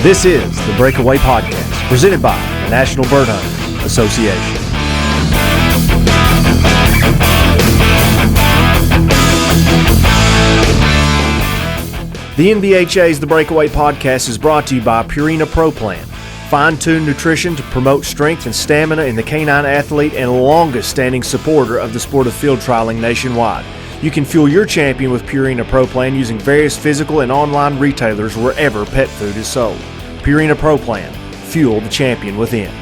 This is the Breakaway Podcast, presented by the National Bird Hunting Association. The NBHA's The Breakaway Podcast is brought to you by Purina Pro Plan. Fine-tuned nutrition to promote strength and stamina in the canine athlete and longest-standing supporter of the sport of field trialing nationwide. You can fuel your champion with Purina Pro Plan using various physical and online retailers wherever pet food is sold. Purina Pro Plan. Fuel the champion within.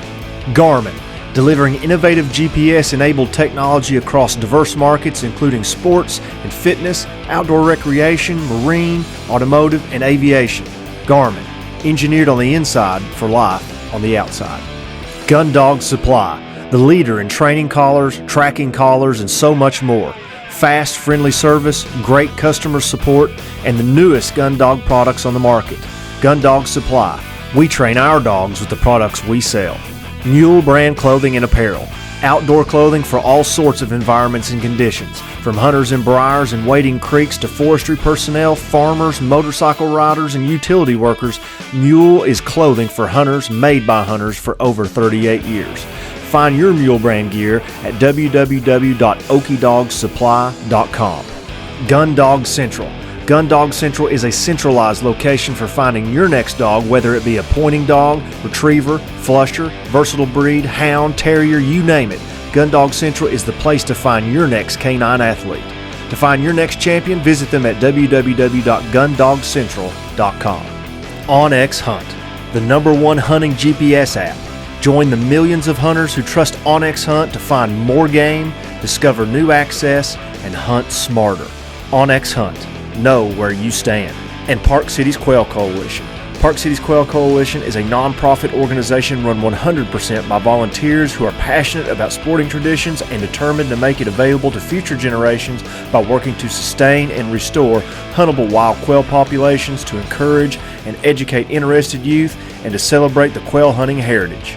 Garmin. Delivering innovative GPS-enabled technology across diverse markets including sports and fitness, outdoor recreation, marine, automotive, and aviation. Garmin. Engineered on the inside for life on the outside. Gundog Supply. The leader in training collars, tracking collars, and so much more. Fast, friendly service, great customer support, and the newest gun dog products on the market. Gundog Supply. We train our dogs with the products we sell. Mule brand clothing and apparel. Outdoor clothing for all sorts of environments and conditions. From hunters in briars and wading creeks to forestry personnel, farmers, motorcycle riders, and utility workers, Mule is clothing for hunters made by hunters for over 38 years. Find your Mule brand gear at www.okieDogSupply.com. Gundog Central. Gundog Central is a centralized location for finding your next dog, whether it be a pointing dog, retriever, flusher, versatile breed, hound, terrier, you name it. Gundog Central is the place to find your next canine athlete. To find your next champion, visit them at www.gundoggcentral.com. onX Hunt, the #1 hunting GPS app. Join the millions of hunters who trust onX Hunt to find more game, discover new access, and hunt smarter. onX Hunt. Know where you stand. And Park Cities Quail Coalition. Park Cities Quail Coalition is a nonprofit organization run 100% by volunteers who are passionate about sporting traditions and determined to make it available to future generations by working to sustain and restore huntable wild quail populations, to encourage and educate interested youth, and to celebrate the quail hunting heritage.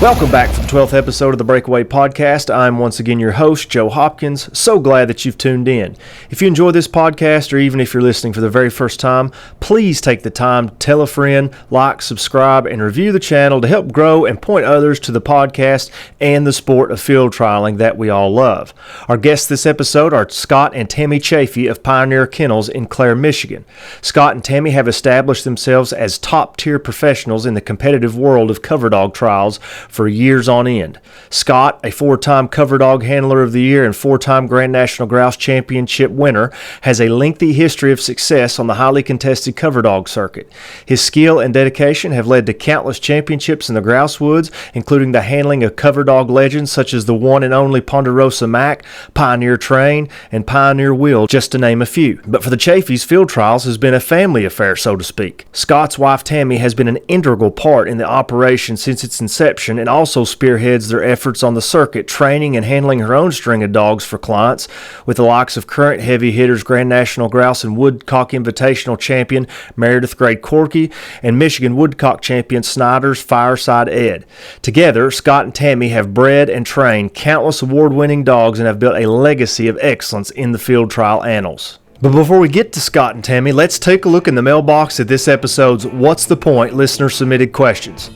Welcome back to the 12th episode of the Breakaway Podcast. I'm once again your host, Joe Hopkins. So glad that you've tuned in. If you enjoy this podcast, or even if you're listening for the very first time, please take the time to tell a friend, like, subscribe, and review the channel to help grow and point others to the podcast and the sport of field trialing that we all love. Our guests this episode are Scott and Tammy Chaffee of Pioneer Kennels in Clare, Michigan. Scott and Tammy have established themselves as top-tier professionals in the competitive world of Coverdog trials for years on end. Scott, a 4-time Coverdog Handler of the Year and 4-time Grand National Grouse Championship winner, has a lengthy history of success on the highly contested Coverdog circuit. His skill and dedication have led to countless championships in the grouse woods, including the handling of Coverdog legends such as the one and only Ponderosa Mac, Pioneer Train, and Pioneer Will, just to name a few. But for the Chaffees, field trials has been a family affair, so to speak. Scott's wife, Tammy, has been an integral part in the operation since its inception and also spearheads their efforts on the circuit, training and handling her own string of dogs for clients with the likes of current heavy hitters Grand National Grouse and Woodcock Invitational champion Meredith Gray Corky and Michigan Woodcock champion Snyder's Fireside Ed. Together, Scott and Tammy have bred and trained countless award-winning dogs and have built a legacy of excellence in the field trial annals. But before we get to Scott and Tammy, let's take a look in the mailbox at this episode's What's the Point listener-submitted questions.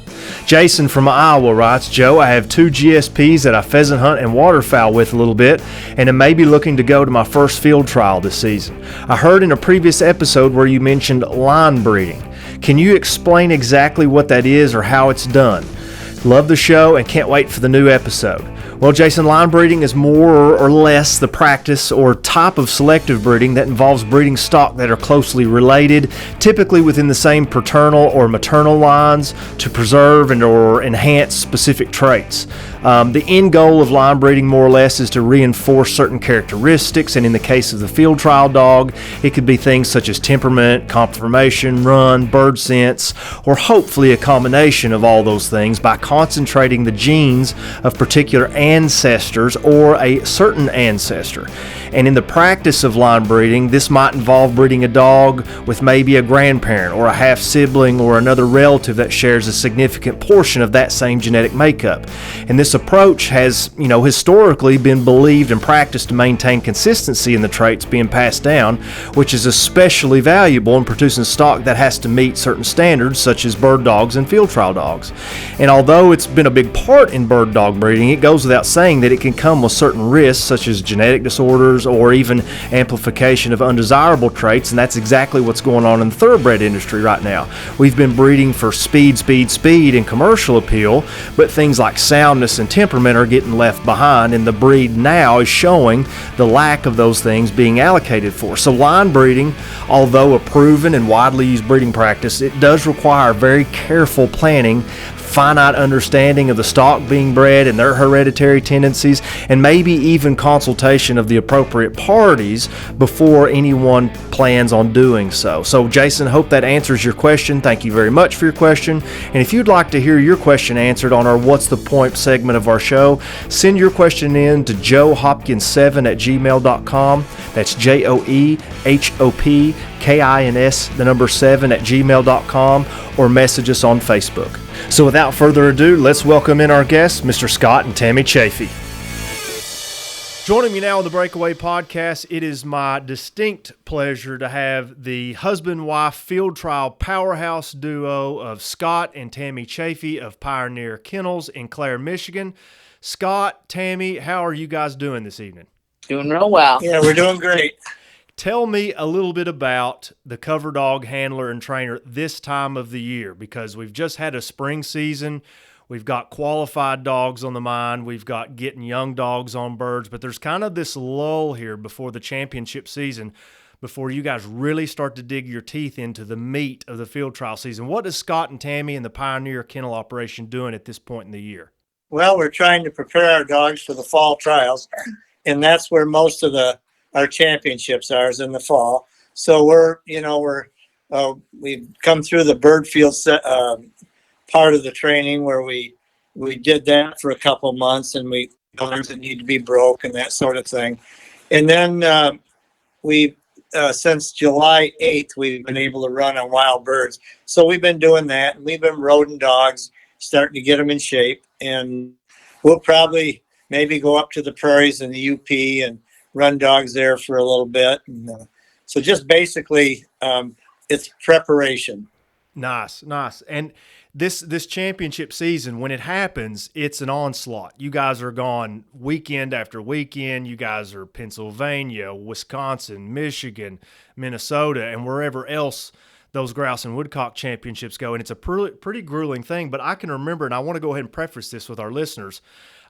Jason from Iowa writes, Joe, I have 2 GSPs that I pheasant hunt and waterfowl with a little bit, and am maybe looking to go to my first field trial this season. I heard in a previous episode where you mentioned line breeding. Can you explain exactly what that is or how it's done? Love the show and can't wait for the new episode. Well, Jason, line breeding is more or less the practice or type of selective breeding that involves breeding stock that are closely related, typically within the same paternal or maternal lines, to preserve and or enhance specific traits. The end goal of line breeding more or less is to reinforce certain characteristics, and in the case of the field trial dog, it could be things such as temperament, conformation, run, bird sense, or hopefully a combination of all those things by concentrating the genes of particular ancestors or a certain ancestor. And in the practice of line breeding, this might involve breeding a dog with maybe a grandparent or a half sibling or another relative that shares a significant portion of that same genetic makeup. And this approach has, historically been believed and practiced to maintain consistency in the traits being passed down, which is especially valuable in producing stock that has to meet certain standards, such as bird dogs and field trial dogs. And although it's been a big part in bird dog breeding, it goes without saying that it can come with certain risks, such as genetic disorders or even amplification of undesirable traits, and that's exactly what's going on in the thoroughbred industry right now. We've been breeding for speed, and commercial appeal, but things like soundness and temperament are getting left behind, and the breed now is showing the lack of those things being allocated for. So line breeding, although a proven and widely used breeding practice, it does require very careful planning, finite understanding of the stock being bred and their hereditary tendencies, and maybe even consultation of the appropriate parties before anyone plans on doing so. So Jason, hope that answers your question. Thank you very much for your question. And if you'd like to hear your question answered on our What's the Point segment of our show, send your question in to joehopkins7@gmail.com. That's JOEHOPKINS7@gmail.com, or message us on Facebook. So without further ado, let's welcome in our guests, Mr. Scott and Tammy Chaffee. Joining me now on the Breakaway Podcast, it is my distinct pleasure to have the husband-wife field trial powerhouse duo of Scott and Tammy Chaffee of Pioneer Kennels in Clare, Michigan. Scott, Tammy, how are you guys doing this evening? Doing real well. Yeah, we're doing great. Tell me a little bit about the Coverdog handler and trainer this time of the year, because we've just had a spring season. We've got qualified dogs on the mind. We've got getting young dogs on birds, but there's kind of this lull here before the championship season, before you guys really start to dig your teeth into the meat of the field trial season. What is Scott and Tammy and the Pioneer Kennel operation doing at this point in the year? Well, we're trying to prepare our dogs for the fall trials, and that's where most of our championships are, is in the fall. So we've come through the bird field part of the training where we did that for a couple months, and we dogs that need to be broke and that sort of thing. And then since July 8th, we've been able to run on wild birds. So we've been doing that, and we've been roding dogs, starting to get them in shape. And we'll probably maybe go up to the prairies in the UP and run dogs there for a little bit. And, so just basically, it's preparation. Nice. And this championship season, when it happens, it's an onslaught. You guys are gone weekend after weekend. You guys are Pennsylvania, Wisconsin, Michigan, Minnesota, and wherever else those grouse and woodcock championships go. And it's a pretty grueling thing, but I can remember, and I want to go ahead and preface this with our listeners,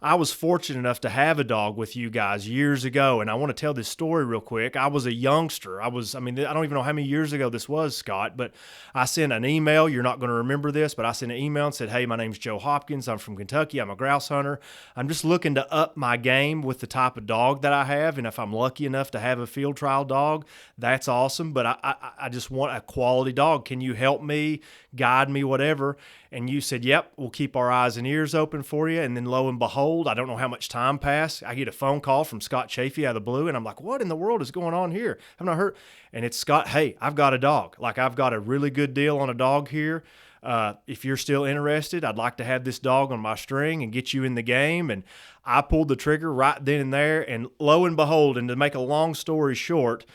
I was fortunate enough to have a dog with you guys years ago, and I want to tell this story real quick. I was a youngster. I don't even know how many years ago this was, Scott, but I sent an email. You're not going to remember this, but I sent an email and said, hey, my name's Joe Hopkins. I'm from Kentucky. I'm a grouse hunter. I'm just looking to up my game with the type of dog that I have, and if I'm lucky enough to have a field trial dog, that's awesome, but I just want a quality dog. Can you help me, guide me, whatever? And you said, yep, we'll keep our eyes and ears open for you. And then lo and behold, I don't know how much time passed, I get a phone call from Scott Chaffee out of the blue, and I'm like, what in the world is going on here? I've not heard. And it's Scott, hey, I've got a dog. Like, I've got a really good deal on a dog here. If you're still interested, I'd like to have this dog on my string and get you in the game. And I pulled the trigger right then and there. And lo and behold, and to make a long story short,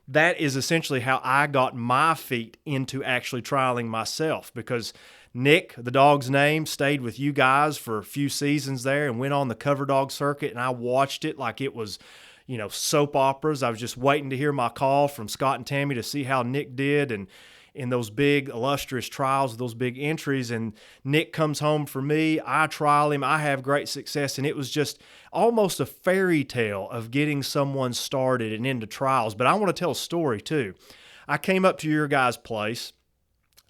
that is essentially how I got my feet into actually trialing myself, because Nick, the dog's name, stayed with you guys for a few seasons there and went on the Coverdog circuit, and I watched it like it was, soap operas. I was just waiting to hear my call from Scott and Tammy to see how Nick did, and in those big illustrious trials, those big entries, and Nick comes home for me. I trial him. I have great success, and it was just almost a fairy tale of getting someone started and into trials. But I want to tell a story too. I came up to your guys' place,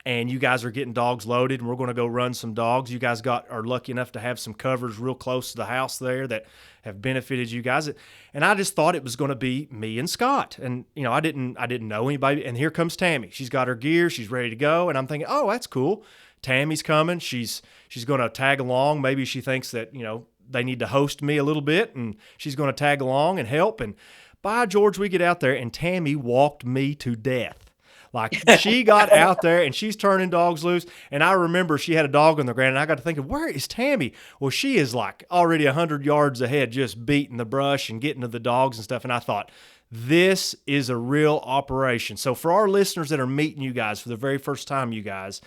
and you guys are getting dogs loaded, and we're going to go run some dogs. You guys are lucky enough to have some covers real close to the house there that have benefited you guys. And I just thought it was going to be me and Scott. And, I didn't know anybody. And here comes Tammy. She's got her gear. She's ready to go. And I'm thinking, oh, that's cool. Tammy's coming. She's going to tag along. Maybe she thinks that, they need to host me a little bit, and she's going to tag along and help. And by George, we get out there, and Tammy walked me to death. Like she got out there and she's turning dogs loose. And I remember she had a dog on the ground and I got to thinking, where is Tammy? Well, she is like already 100 yards ahead, just beating the brush and getting to the dogs and stuff. And I thought, this is a real operation. So for our listeners that are meeting you guys for the very first time, you guys,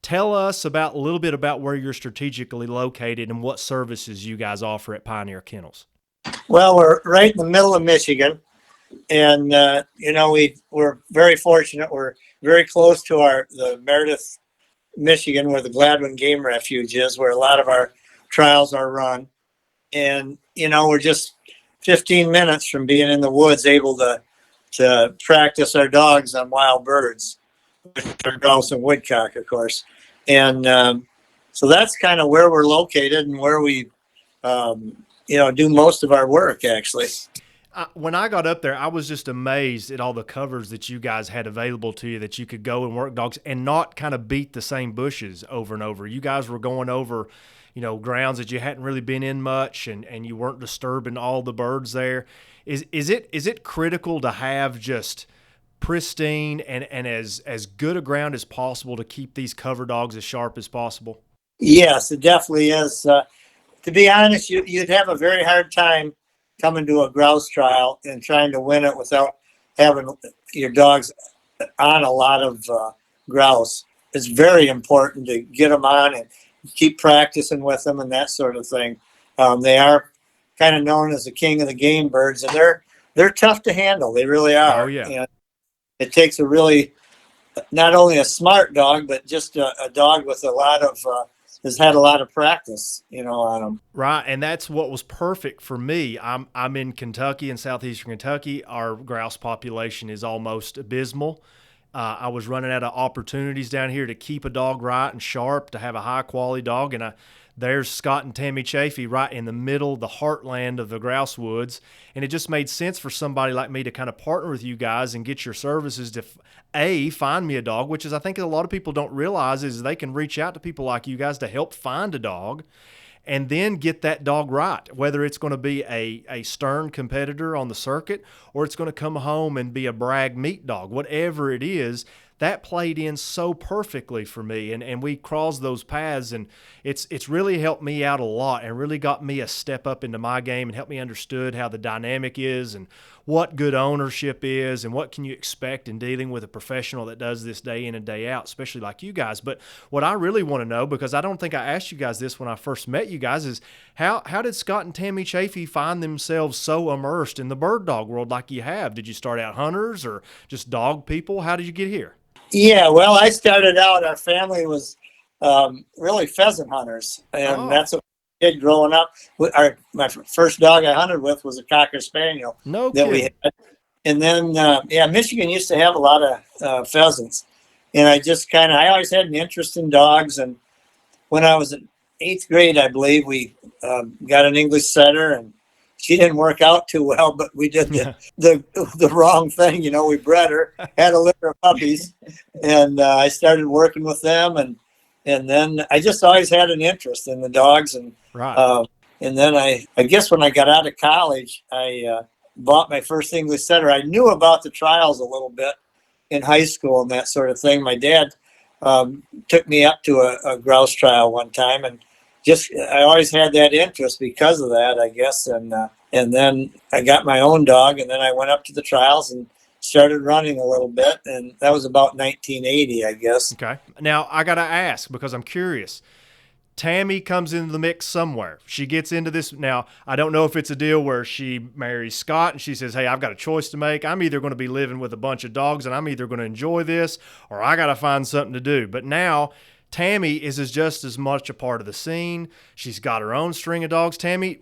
tell us a little bit about where you're strategically located and what services you guys offer at Pioneer Kennels. Well, we're right in the middle of Michigan, and we're very fortunate. We're very close to the Meredith, Michigan, where the Gladwin Game Refuge is, where a lot of our trials are run. And we're just 15 minutes from being in the woods, able to practice our dogs on wild birds, grouse and woodcock, of course. And so that's kind of where we're located and where we do most of our work, actually. When I got up there, I was just amazed at all the covers that you guys had available to you, that you could go and work dogs and not kind of beat the same bushes over and over. You guys were going over, grounds that you hadn't really been in much, and you weren't disturbing all the birds there. Is it critical to have just pristine and as good a ground as possible to keep these cover dogs as sharp as possible? Yes, it definitely is. To be honest, you'd have a very hard time coming to a grouse trial and trying to win it without having your dogs on a lot of grouse. It's very important to get them on and keep practicing with them and that sort of thing. They are kind of known as the king of the game birds, and they're tough to handle. They really are. Oh, yeah. And it takes a really, not only a smart dog, but just a dog with a lot of has had a lot of practice, on them. Right, and that's what was perfect for me. I'm in Kentucky, in southeastern Kentucky. Our grouse population is almost abysmal. I was running out of opportunities down here to keep a dog right and sharp, to have a high-quality dog, and there's Scott and Tammy Chaffee right in the middle, the heartland of the grouse woods, and it just made sense for somebody like me to kind of partner with you guys and get your services to, find me a dog, which is, I think a lot of people don't realize, is they can reach out to people like you guys to help find a dog and then get that dog right, whether it's going to be a stern competitor on the circuit or it's going to come home and be a brag meat dog, whatever it is. That played in so perfectly for me, and we crossed those paths, and it's really helped me out a lot and really got me a step up into my game and helped me understood how the dynamic is and what good ownership is and what can you expect in dealing with a professional that does this day in and day out, especially like you guys. But what I really want to know, because I don't think I asked you guys this when I first met you guys, is how did Scott and Tammy Chaffee find themselves so immersed in the bird dog world like you have? Did you start out hunters or just dog people? How did you get here? Yeah, well, I started out, our family was really pheasant hunters, and that's what we did growing up. My first dog I hunted with was a Cocker Spaniel we had. And then, Michigan used to have a lot of pheasants, and I always had an interest in dogs. And when I was in 8th grade, I believe, we got an English setter, and she didn't work out too well, but we did the wrong thing. We bred her, had a litter of puppies, and I started working with them. And then I just always had an interest in the dogs. And and then I guess when I got out of college, I bought my first English setter. I knew about the trials a little bit in high school and that sort of thing. My dad took me up to a grouse trial one time, and I always had that interest because of that, I guess. And then I got my own dog, and then I went up to the trials and started running a little bit. And that was about 1980, I guess. Okay. Now I got to ask, because I'm curious. Tammy comes into the mix somewhere. She gets into this. Now, I don't know if it's a deal where she marries Scott and she says, hey, I've got a choice to make. I'm either going to be living with a bunch of dogs and I'm either going to enjoy this or I got to find something to do. But now Tammy is just as much a part of the scene. She's got her own string of dogs. Tammy,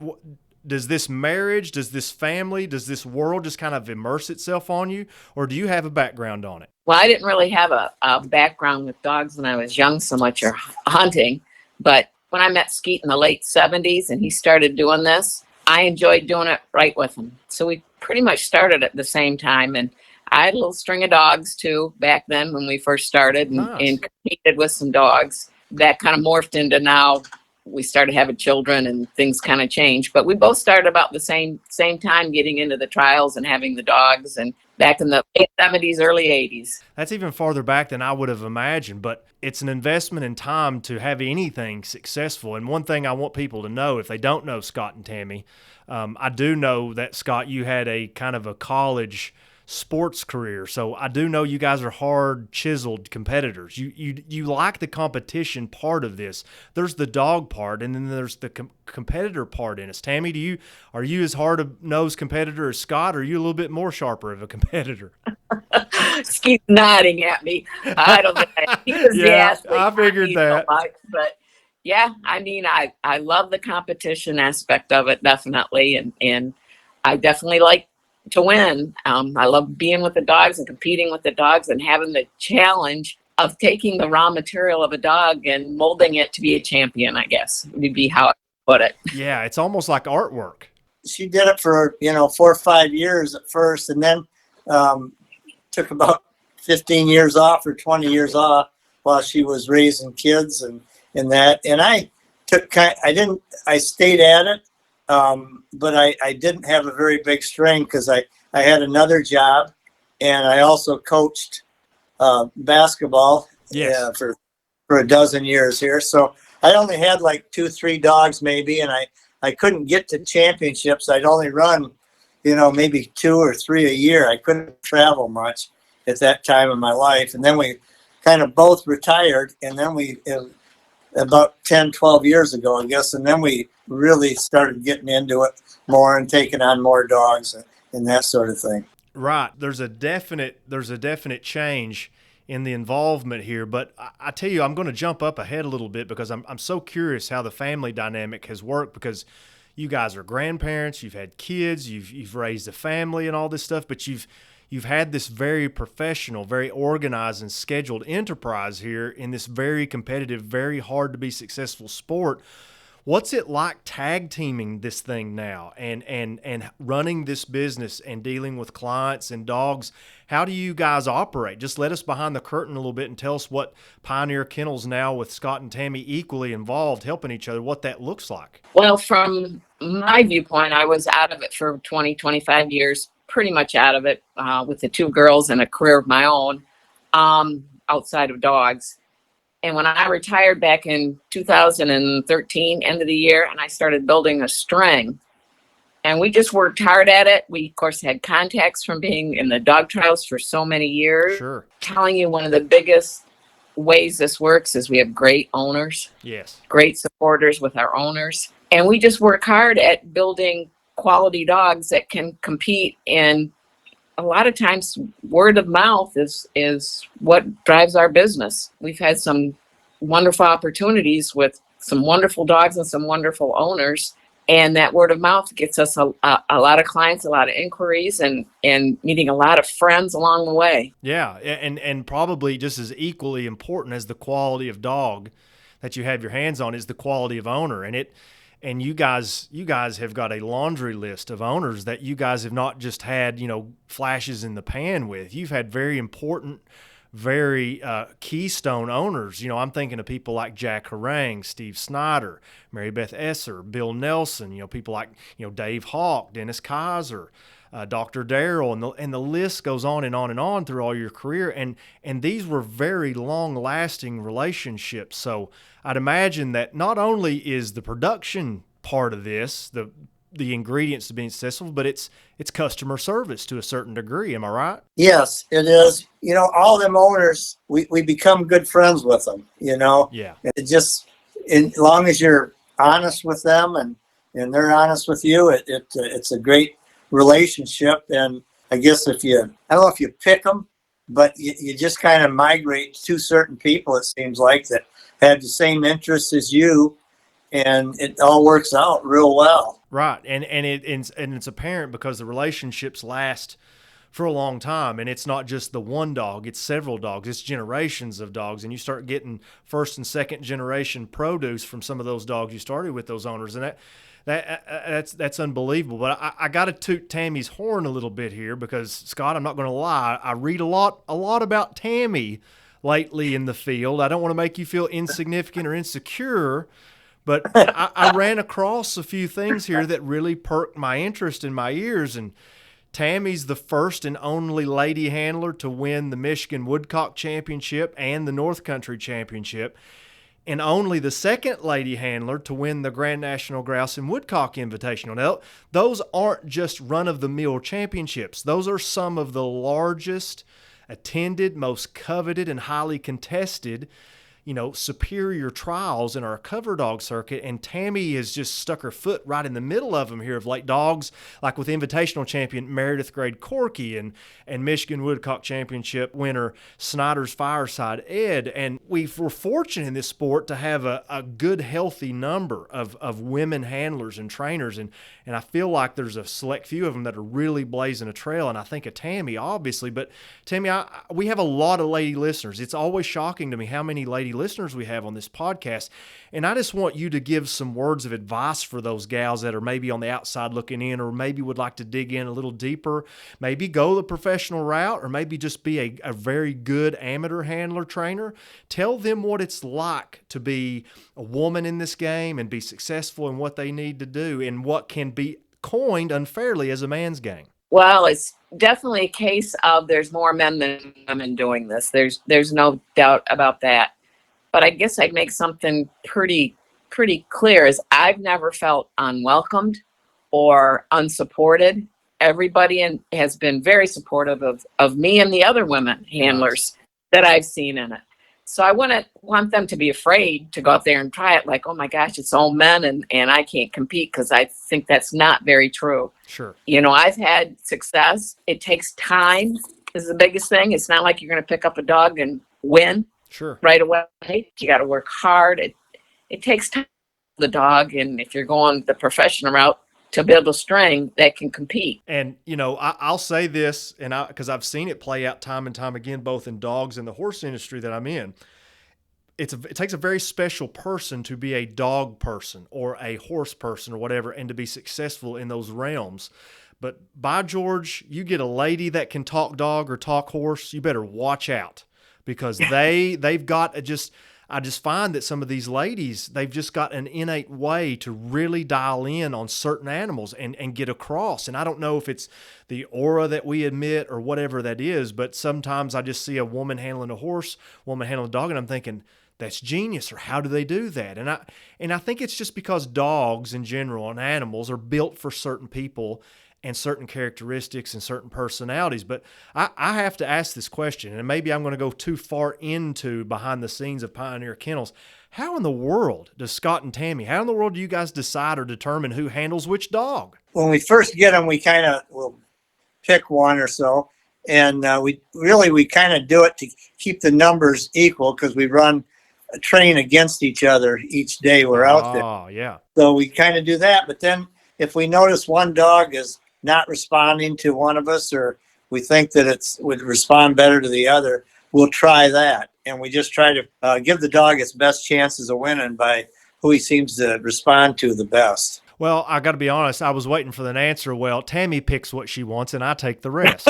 does this marriage, does this family, does this world just kind of immerse itself on you, or do you have a background on it? Well, I didn't really have a background with dogs when I was young so much, or hunting. But when I met Skeet in the late 70s and he started doing this, I enjoyed doing it right with him. So we pretty much started at the same time. And I had a little string of dogs too back then when we first started, and competed with some dogs. That kind of morphed into now we started having children and things kind of changed. But we both started about the same time getting into the trials and having the dogs. And back in the late 70s, early 80s. That's even farther back than I would have imagined, but it's an investment in time to have anything successful. And one thing I want people to know, if they don't know Scott and Tammy, I do know that, Scott, you had a kind of a college sports career. So I do know you guys are hard chiseled competitors. You like the competition part of this. There's the dog part, and then there's the competitor part in us. Tammy, are you as hard a nosed competitor as Scott, or are you a little bit more sharper of a competitor? Skeet's nodding at me. I don't think he was the athlete. I figured that. So much, but yeah, I mean, I love the competition aspect of it, definitely, and I definitely like to win. I love being with the dogs and competing with the dogs and having the challenge of taking the raw material of a dog and molding it to be a champion, I guess would be how I put it. Yeah, it's almost like artwork. She did it for, 4 or 5 years at first, and then took about 15 years off or 20 years off while she was raising kids and that. And I stayed at it. But I didn't have a very big string because I had another job, and I also coached basketball for a dozen years here. So I only had like 2-3 dogs maybe, and I couldn't get to championships. I'd only run, maybe 2 or 3 a year. I couldn't travel much at that time in my life. And then we kind of both retired, and then about 10, 12 years ago, I guess. And then we really started getting into it more and taking on more dogs and that sort of thing. Right. There's a definite change in the involvement here, but I tell you, I'm going to jump up ahead a little bit because I'm so curious how the family dynamic has worked, because you guys are grandparents, you've had kids, you've raised a family and all this stuff, but you've had this very professional, very organized and scheduled enterprise here in this very competitive, very hard to be successful sport. What's it like tag teaming this thing now and running this business and dealing with clients and dogs? How do you guys operate? Just let us behind the curtain a little bit and tell us what Pioneer Kennels now, with Scott and Tammy equally involved, helping each other, what that looks like. Well, from my viewpoint, I was out of it for 20, 25 years, pretty much out of it with the 2 girls and a career of my own outside of dogs. And when I retired back in 2013, end of the year, and I started building a string, and we just worked hard at it. We, of course, had contacts from being in the dog trials for so many years. Sure. Telling you, one of the biggest ways this works is we have great owners. Yes. Great supporters with our owners. And we just work hard at building quality dogs that can compete, and a lot of times word of mouth is what drives our business. We've had some wonderful opportunities with some wonderful dogs and some wonderful owners, and that word of mouth gets us a lot of clients, a lot of inquiries, and meeting a lot of friends along the way. Yeah, and probably just as equally important as the quality of dog that you have your hands on is the quality of owner. And you guys have got a laundry list of owners that you guys have not just had, flashes in the pan with. You've had very important, very keystone owners. I'm thinking of people like Jack Harang, Steve Snyder, Mary Beth Esser, Bill Nelson, people like, Dave Hawk, Dennis Kaiser, Dr. Darrell, and the list goes on and on and on through all your career. And these were very long-lasting relationships. So I'd imagine that not only is the production part of this, the ingredients to being successful, but it's customer service to a certain degree. Am I right? Yes, it is. All them owners, we become good friends with them, Yeah. It just, as long as you're honest with them and they're honest with you, it's a great relationship. And I guess I don't know if you pick them, but you just kind of migrate to certain people, it seems like, that have the same interests as you, and it all works out real well. Right. And it's apparent because the relationships last for a long time, and it's not just the one dog, it's several dogs, it's generations of dogs, and you start getting first and second generation produce from some of those dogs you started with, those owners, and that's unbelievable. But I got to toot Tammy's horn a little bit here because, Scott, I'm not going to lie, I read a lot about Tammy lately in the field. I don't want to make you feel insignificant or insecure, but I ran across a few things here that really perked my interest in my ears. And Tammy's the first and only lady handler to win the Michigan Woodcock Championship and the North Country Championship, and only the second lady handler to win the Grand National Grouse and Woodcock Invitational. Now, those aren't just run-of-the-mill championships. Those are some of the largest attended, most coveted, and highly contested, superior trials in our Coverdog circuit, and Tammy has just stuck her foot right in the middle of them here of late dogs, like with Invitational champion Meredith Grade Corky and Michigan Woodcock Championship winner Snyder's Fireside Ed. And we're fortunate in this sport to have a good, healthy number of women handlers and trainers, and I feel like there's a select few of them that are really blazing a trail, and I think of Tammy, obviously. But Tammy, we have a lot of lady listeners. It's always shocking to me how many lady listeners we have on this podcast, and I just want you to give some words of advice for those gals that are maybe on the outside looking in, or maybe would like to dig in a little deeper, maybe go the professional route, or maybe just be a very good amateur handler trainer. Tell them what it's like to be a woman in this game and be successful in what they need to do and what can be coined unfairly as a man's game. Well, it's definitely a case of there's more men than women doing this. There's no doubt about that. But I guess I'd make something pretty clear is I've never felt unwelcomed or unsupported. Everybody has been very supportive of me and the other women handlers that I've seen in it. So I wouldn't want them to be afraid to go out there and try it like, oh my gosh, it's all men and I can't compete, because I think that's not very true. Sure. I've had success. It takes time is the biggest thing. It's not like you're going to pick up a dog and win. Sure. Right away. You got to work hard. It takes time for the dog, and if you're going the professional route, to build a string that can compete. And, I'll say this, and because I've seen it play out time and time again, both in dogs and the horse industry that I'm in. It takes a very special person to be a dog person or a horse person or whatever, and to be successful in those realms. But by George, you get a lady that can talk dog or talk horse, you better watch out. Because they've got I just find that some of these ladies, they've just got an innate way to really dial in on certain animals and get across. And I don't know if it's the aura that we admit or whatever that is, but sometimes I just see a woman handling a horse, woman handling a dog, and I'm thinking, that's genius, or how do they do that? And I think it's just because dogs in general and animals are built for certain people and certain characteristics and certain personalities. But I have to ask this question, and maybe I'm going to go too far into behind the scenes of Pioneer Kennels. How in the world does Scott and Tammy, how in the world do you guys decide or determine who handles which dog? When we first get them, we kind of will pick one or so. And we kind of do it to keep the numbers equal, because we train against each other each day we're out there. Oh, yeah. So we kind of do that. But then if we notice one dog is not responding to one of us, or we think that it would respond better to the other, we'll try that. And we just try to give the dog its best chances of winning by who he seems to respond to the best. Well, I got to be honest, I was waiting for an answer. Well, Tammy picks what she wants and I take the rest.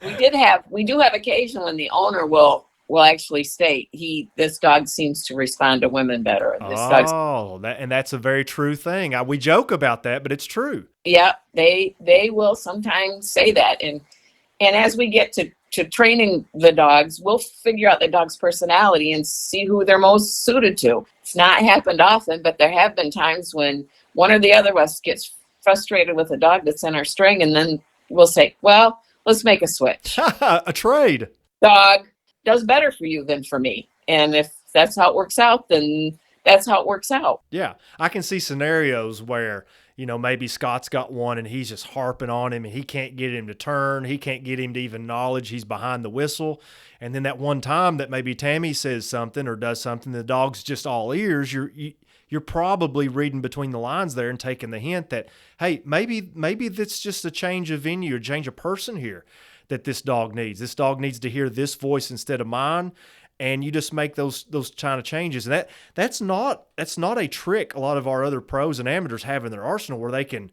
We do have occasion when the owner will actually state this dog seems to respond to women better. And that's a very true thing. We joke about that, but it's true. Yeah, they will sometimes say that. And as we get to training the dogs, we'll figure out the dog's personality and see who they're most suited to. It's not happened often, but there have been times when one or the other of us gets frustrated with a dog that's in our string, and then we'll say, well, let's make a switch. A trade. Dog does better for you than for me. And if that's how it works out, then that's how it works out. Yeah. I can see scenarios where, maybe Scott's got one and he's just harping on him and he can't get him to turn. He can't get him to even acknowledge he's behind the whistle. And then that one time that maybe Tammy says something or does something, the dog's just all ears. You're probably reading between the lines there and taking the hint that, hey, maybe that's just a change of venue or change of person here that this dog needs. This dog needs to hear this voice instead of mine. And you just make those kind of changes. And that's not a trick a lot of our other pros and amateurs have in their arsenal, where they can,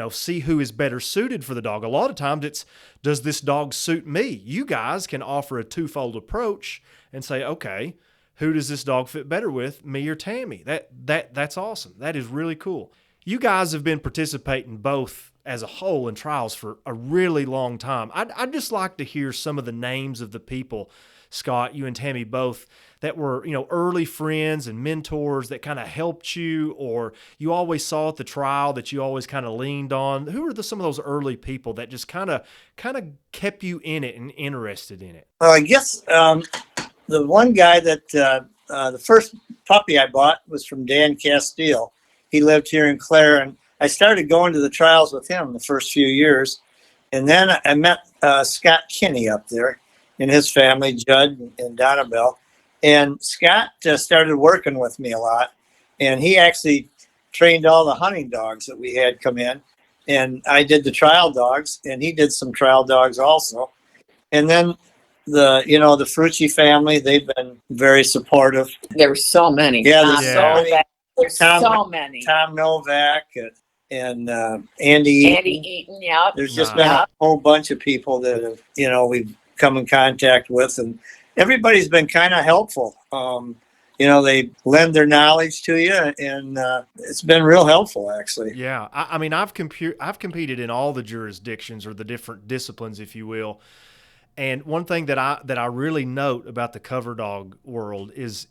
see who is better suited for the dog. A lot of times it's, does this dog suit me? You guys can offer a twofold approach and say, okay, who does this dog fit better with, me or Tammy? That's awesome. That is really cool. You guys have been participating both as a whole in trials for a really long time. I'd just like to hear some of the names of the people, Scott, you and Tammy both, that were, early friends and mentors that kind of helped you, or you always saw at the trial that you always kind of leaned on. Who are some of those early people that just kind of kept you in it and interested in it? Well, I guess the one guy that the first puppy I bought was from Dan Castile. He lived here in Clare, and I started going to the trials with him the first few years. And then I met Scott Kinney up there and his family, Judd and Donabelle. And Scott started working with me a lot. And he actually trained all the hunting dogs that we had come in. And I did the trial dogs, and he did some trial dogs also. And then the Frucci family, they've been very supportive. There were so many. Yeah, there's so many. Tom Novak and Andy Eaton, yeah. There's just been a whole bunch of people that have, we've come in contact with, and everybody's been kind of helpful. They lend their knowledge to you, and it's been real helpful, actually. Yeah, I mean, I've competed in all the jurisdictions or the different disciplines, if you will. And one thing that I really note about the Coverdog world is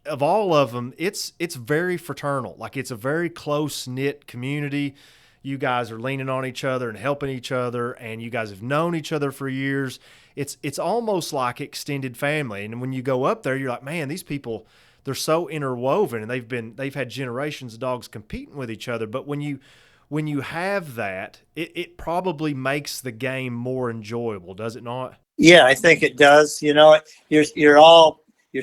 of all of them, it's very fraternal. Like, it's a very close-knit community. You guys are leaning on each other and helping each other, and you guys have known each other for years. It's almost like extended family. And when you go up there, you're like, man, these people, they're so interwoven, and they've had generations of dogs competing with each other. But when you have that, it probably makes the game more enjoyable, does it not? Yeah, I think it does. You're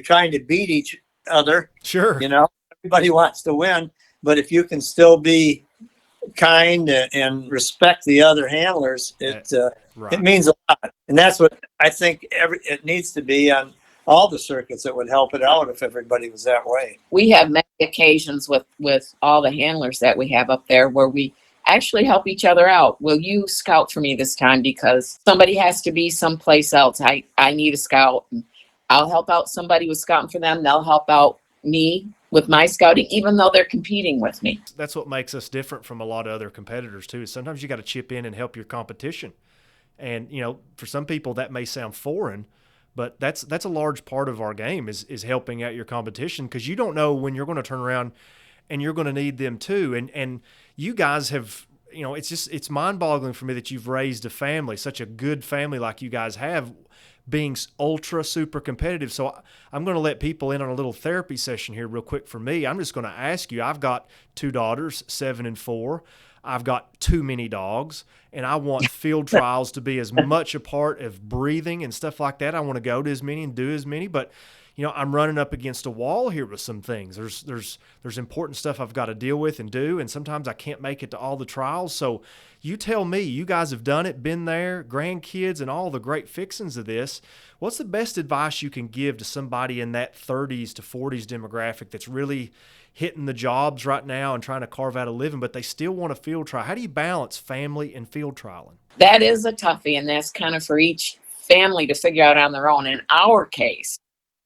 trying to beat each other. Sure. Everybody wants to win, but if you can still be kind and respect the other handlers, it means a lot. And that's what I think it needs to be on all the circuits. It would help it out if everybody was that way. We have many occasions with all the handlers that we have up there where we actually help each other out. Will you scout for me this time? Because somebody has to be someplace else. I need a scout. And I'll help out somebody with scouting for them. They'll help out me with my scouting, even though they're competing with me. That's what makes us different from a lot of other competitors too. Sometimes you got to chip in and help your competition. And, for some people that may sound foreign, but that's a large part of our game is helping out your competition, because you don't know when you're going to turn around and you're going to need them too. And you guys have, it's mind-boggling for me that you've raised a family, such a good family like you guys have, being ultra super competitive. So I'm going to let people in on a little therapy session here real quick for me. I'm just going to ask you, I've got 2 daughters, 7 and 4. I've got too many dogs, and I want field trials to be as much a part of breathing and stuff like that. I want to go to as many and do as many, but I'm running up against a wall here with some things. There's important stuff I've got to deal with and do, and sometimes I can't make it to all the trials. So you tell me, you guys have done it, been there, grandkids and all the great fixings of this. What's the best advice you can give to somebody in that 30s to 40s demographic that's really hitting the jobs right now and trying to carve out a living, but they still want to field trial? How do you balance family and field trialing? That is a toughie, and that's kind of for each family to figure out on their own. In our case,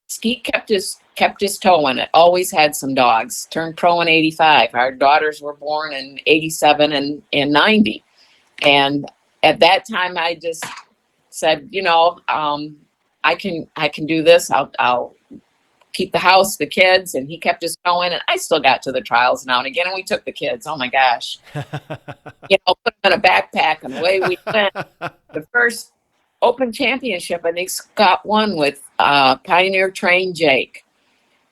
Skeet kept his toe in it. Always had some dogs. Turned pro in '85. Our daughters were born in '87 and '90. And at that time, I just said, I can do this. I'll keep the house, the kids, and he kept his toe in. And I still got to the trials now and again. And we took the kids. Oh my gosh! Put them in a backpack, and away we went. The first Open Championship, I think Scott won with Pioneer trained Jake.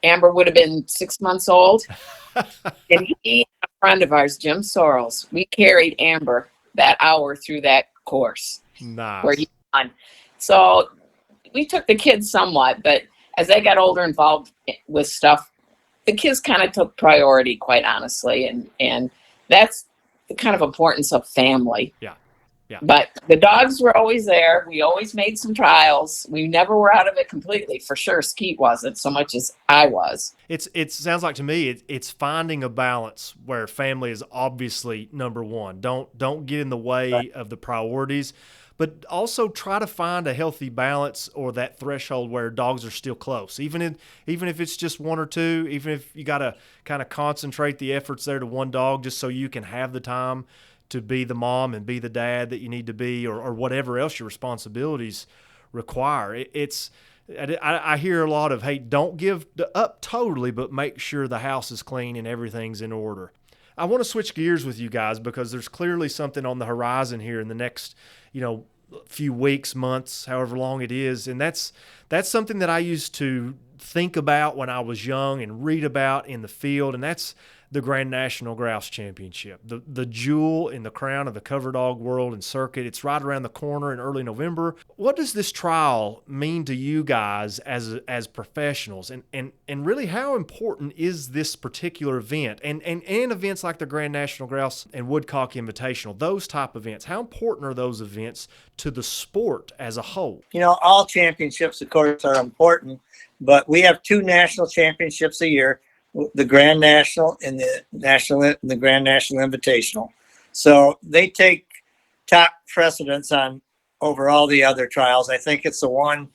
Amber would have been 6 months old. And he, a friend of ours, Jim Sorrells, we carried Amber that hour through that course. Nice. Where he won. So we took the kids somewhat, but as they got older, involved with stuff, the kids kind of took priority, quite honestly. And that's the kind of importance of family. Yeah. Yeah. But the dogs were always there. We always made some trials. We never were out of it completely. For sure, Skeet wasn't so much as I was. It sounds like to me it's finding a balance where family is obviously number one. Don't get in the way of the priorities, but also try to find a healthy balance or that threshold where dogs are still close. Even if it's just 1 or 2, even if you got to kind of concentrate the efforts there to one dog just so you can have the time to be the mom and be the dad that you need to be, or whatever else your responsibilities require. I hear a lot of, hey, don't give up totally, but make sure the house is clean and everything's in order. I want to switch gears with you guys because there's clearly something on the horizon here in the next, few weeks, months, however long it is. And that's something that I used to think about when I was young and read about in the field, and that's the Grand National Grouse Championship, the jewel in the crown of the Coverdog world and circuit. It's right around the corner in early November. What does this trial mean to you guys as professionals? And really, how important is this particular event? And events like the Grand National Grouse and Woodcock Invitational, those type events, how important are those events to the sport as a whole? All championships, of course, are important, but we have 2 national championships a year, the Grand National and the Grand National Invitational. So they take top precedence over all the other trials. I think it's the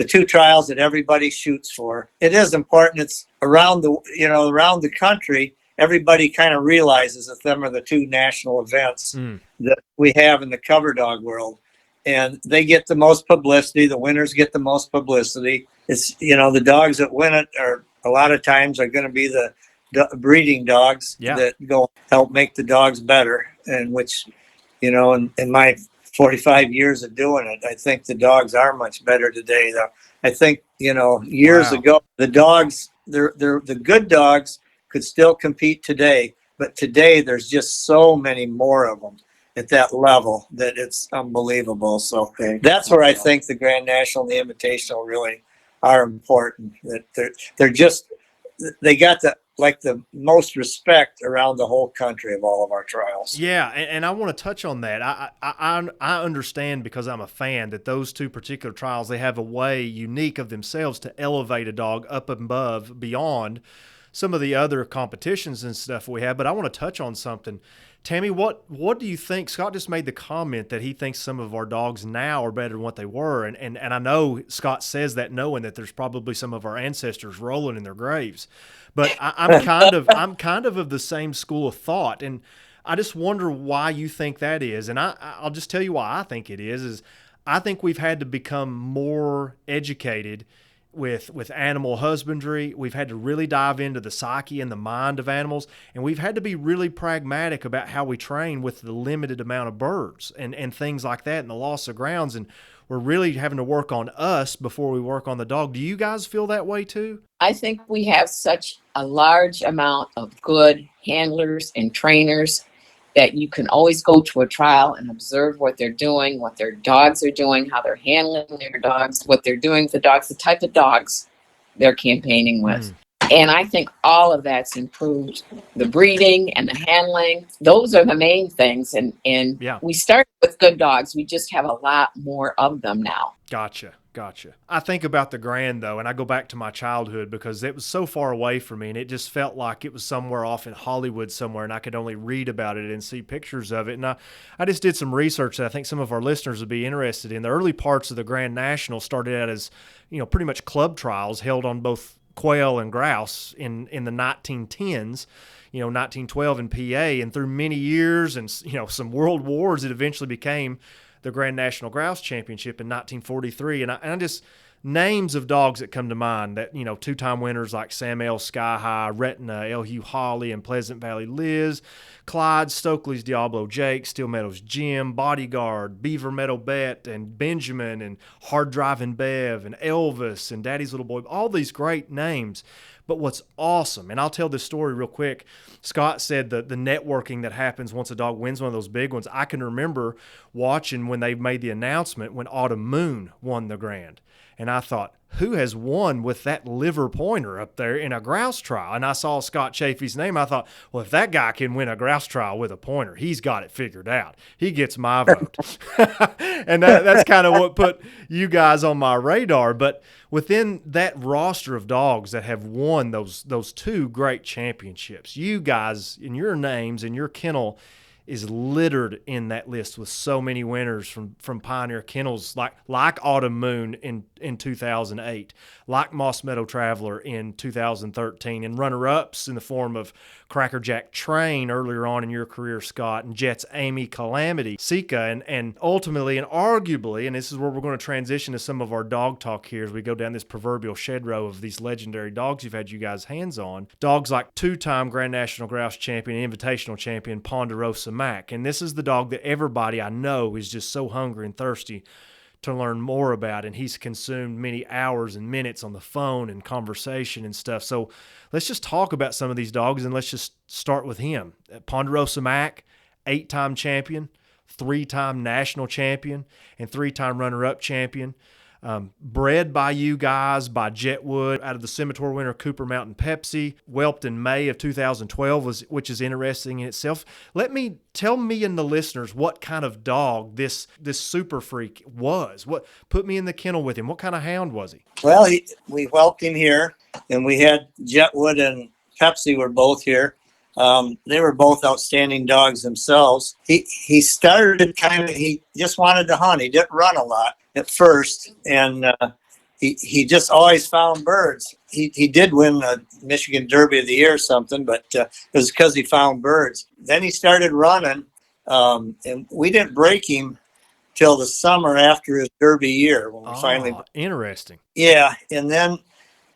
2 trials that everybody shoots for. It is important. It's around the country. Everybody kind of realizes that them are the 2 national events that we have in the Coverdog world. And they get the most publicity. The winners get the most publicity. It's, the dogs that win it a lot of times are going to be the breeding dogs that go help make the dogs better. And which, in my 45 years of doing it, I think the dogs are much better today. Though I think, years ago, the dogs, the good dogs could still compete today. But today there's just so many more of them at that level that it's unbelievable. So that's where I think the Grand National and the Invitational really are important. That they got the most respect around the whole country of all of our trials. Yeah, and I want to touch on that. I understand, because I'm a fan, that those 2 particular trials, they have a way unique of themselves to elevate a dog up above, beyond some of the other competitions and stuff we have. But I want to touch on something. Tammy, what do you think? Scott just made the comment that he thinks some of our dogs now are better than what they were. And I know Scott says that knowing that there's probably some of our ancestors rolling in their graves. But I'm kind of the same school of thought. And I just wonder why you think that is. And I'll just tell you why I think it is I think we've had to become more educated with animal husbandry. We've had to really dive into the psyche and the mind of animals, and we've had to be really pragmatic about how we train with the limited amount of birds and things like that and the loss of grounds. And we're really having to work on us before we work on the dog. Do you guys feel that way too? I think we have such a large amount of good handlers and trainers that you can always go to a trial and observe what they're doing, what their dogs are doing, how they're handling their dogs, what they're doing with the dogs, the type of dogs they're campaigning with. And I think all of that's improved the breeding and the handling. Those are the main things. And we started with good dogs. We just have a lot more of them now. Gotcha. I think about the Grand, though, and I go back to my childhood because it was so far away from me, and it just felt like it was somewhere off in Hollywood somewhere, and I could only read about it and see pictures of it. And I just did some research that I think some of our listeners would be interested in. The early parts of the Grand National started out as, pretty much club trials held on both quail and grouse in the 1910s. 1912 in PA, and through many years and, some world wars, it eventually became the Grand National Grouse Championship in 1943. And I just, names of dogs that come to mind that, 2-time winners like Sam L. Sky High, Retina, El Hugh Holly, and Pleasant Valley Liz, Clyde, Stokely's Diablo Jake, Steel Meadows Jim, Bodyguard, Beaver Meadow Bet, and Benjamin, and Hard Driving Bev, and Elvis, and Daddy's Little Boy, all these great names. But what's awesome, and I'll tell this story real quick. Scott said the networking that happens once a dog wins one of those big ones. I can remember watching when they made the announcement when Autumn Moon won the Grand. And I thought, who has won with that liver pointer up there in a grouse trial? And I saw Scott Chaffee's name. I thought, well, if that guy can win a grouse trial with a pointer, he's got it figured out. He gets my vote. And that's kind of what put you guys on my radar. But within that roster of dogs that have won those 2 great championships, you guys, in your names and your kennel is littered in that list with so many winners from Pioneer Kennels like Autumn Moon in in 2008, like Moss Meadow Traveler in 2013, and runner-ups in the form of Crackerjack Train earlier on in your career, Scott, and Jet's Amy Calamity, Sika, and ultimately and arguably, and this is where we're going to transition to some of our dog talk here as we go down this proverbial shed row of these legendary dogs you've had you guys' hands on. Dogs like two-time Grand National Grouse Champion and Invitational Champion Ponderosa Mac. And this is the dog that everybody I know is just so hungry and thirsty to learn more about, and he's consumed many hours and minutes on the phone and conversation and stuff. So let's just talk about some of these dogs, and let's just start with him. Ponderosa Mac, 8-time champion, 3-time national champion, and 3-time runner-up champion. Bred by you guys, by Jetwood, out of the Scimitar winner Cooper Mountain Pepsi, whelped in May of 2012, which is interesting in itself. Tell me and the listeners what kind of dog this super freak was. What put me in the kennel with him? What kind of hound was he? Well, we whelped him here, and we had Jetwood and Pepsi were both here. They were both outstanding dogs themselves. He started he just wanted to hunt. He didn't run a lot at first, and he just always found birds. He did win the Michigan Derby of the Year or something, but it was because he found birds. Then he started running, and we didn't break him till the summer after his Derby year when we finally. Interesting. Yeah, and then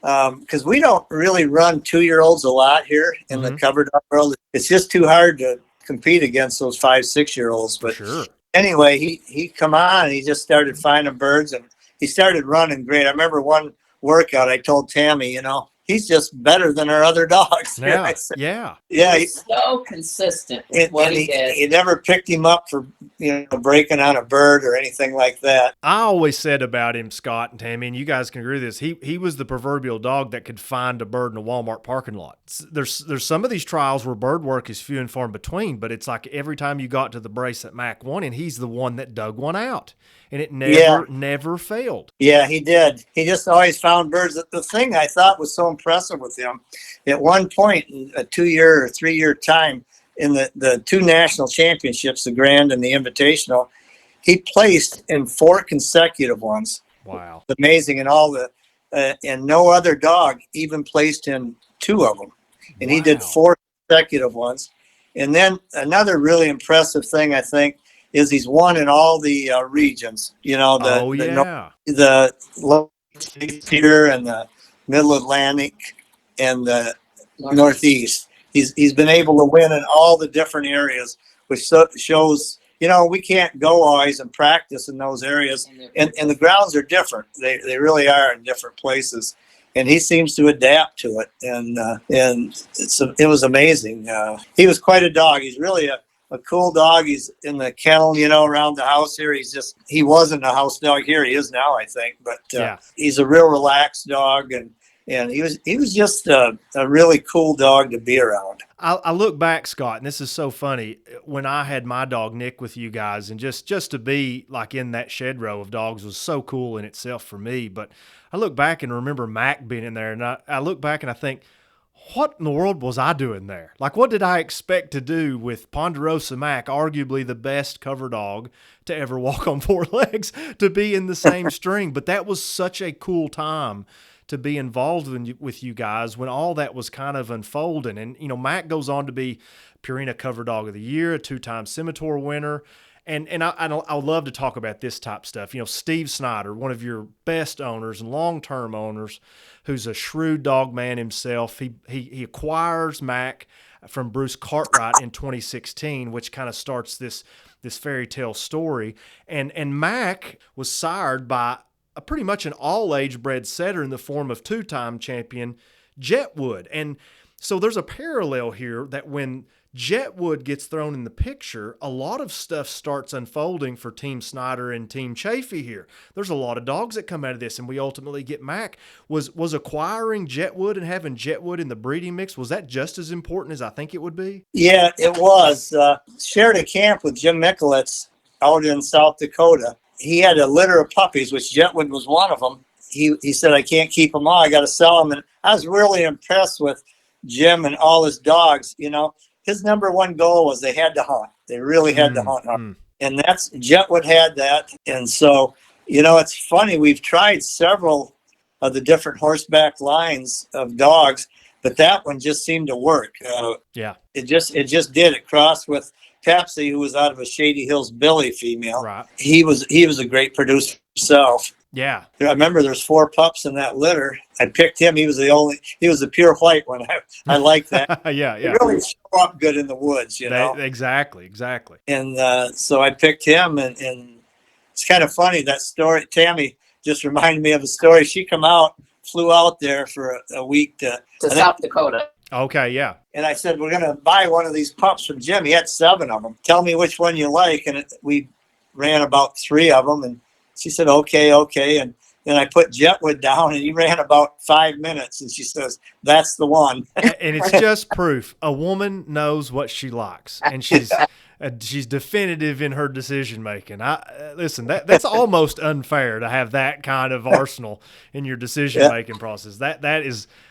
because we don't really run 2-year-olds a lot here in the Coverdog world. It's just too hard to compete against those 5-6-year-olds. But sure. Anyway, he come on and he just started finding birds, and he started running great. I remember one workout I told Tammy, he's just better than our other dogs. Yeah. He's so consistent with what he did. He never picked him up for breaking on a bird or anything like that. I always said about him, Scott and Tammy, and you guys can agree with this, he was the proverbial dog that could find a bird in a Walmart parking lot. There's some of these trials where bird work is few and far in between, but it's like every time you got to the brace that Mac won, and he's the one that dug one out. And it never failed. Yeah, he did. He just always found birds. The thing I thought was so impressive with him, at one point in a 2-year or 3-year time in the 2 national championships, the Grand and the Invitational, he placed in 4 consecutive ones. Wow. Amazing. And no other dog even placed in 2 of them. And He did 4 consecutive ones. And then another really impressive thing, I think, is he's won in all the regions. The here and the Middle Atlantic and the Northeast. He's been able to win in all the different areas, which shows we can't go always and practice in those areas, and the grounds are different. They really are in different places, and he seems to adapt to it, and it was amazing. He was quite a dog. He's really a cool dog. He's in the kennel, around the house here. He wasn't a house dog here. He is now, I think, but he's a real relaxed dog, and he was just a really cool dog to be around. I look back, Scott, and this is so funny, when I had my dog Nick with you guys, and just to be like in that shed row of dogs was so cool in itself for me. But I look back and remember Mac being in there, and I look back and I think, what in the world was I doing there? Like, what did I expect to do with Ponderosa Mac, arguably the best cover dog to ever walk on 4 legs, to be in the same string? But that was such a cool time to be involved with you guys when all that was kind of unfolding. And, Mac goes on to be Purina Cover Dog of the Year, a 2-time Scimitar winner. And I would love to talk about this type stuff. Steve Snyder, one of your best owners and long-term owners, who's a shrewd dog man himself. He acquires Mac from Bruce Cartwright in 2016, which kind of starts this fairy tale story. And Mac was sired by pretty much an all-age bred setter in the form of 2-time champion Jetwood. And so there's a parallel here that when Jetwood gets thrown in the picture, a lot of stuff starts unfolding for Team Snyder and Team Chaffee here. There's a lot of dogs that come out of this, and we ultimately get Mac. Was acquiring Jetwood and having Jetwood in the breeding mix, was that just as important as I think it would be? Yeah, it was. Shared a camp with Jim Michelitz out in South Dakota. He had a litter of puppies, which Jetwood was one of them. He said, I can't keep them all. I got to sell them. And I was really impressed with Jim and all his dogs. His number one goal was they had to hunt. They really had to hunt. And that's Jetwood had that. And so It's funny. We've tried several of the different horseback lines of dogs, but that one just seemed to work. Yeah. It just did. It crossed with Pepsi, who was out of a Shady Hills Billy female. Right. He was a great producer himself. Yeah. I remember there's 4 pups in that litter. I picked him. He was the pure white one. I like that. Yeah. They really show up good in the woods, Exactly. And so I picked him, and it's kind of funny, that story. Tammy just reminded me of a story. She flew out there for a week to South Dakota. Okay, yeah. And I said, we're going to buy one of these pups from Jim. He had 7 of them. Tell me which one you like. And we ran about 3 of them. And she said, okay. And then I put Jetwood down, and he ran about 5 minutes. And she says, that's the one. And it's just proof. A woman knows what she likes, and she's definitive in her decision making. Listen, that's almost unfair to have that kind of arsenal in your decision making process.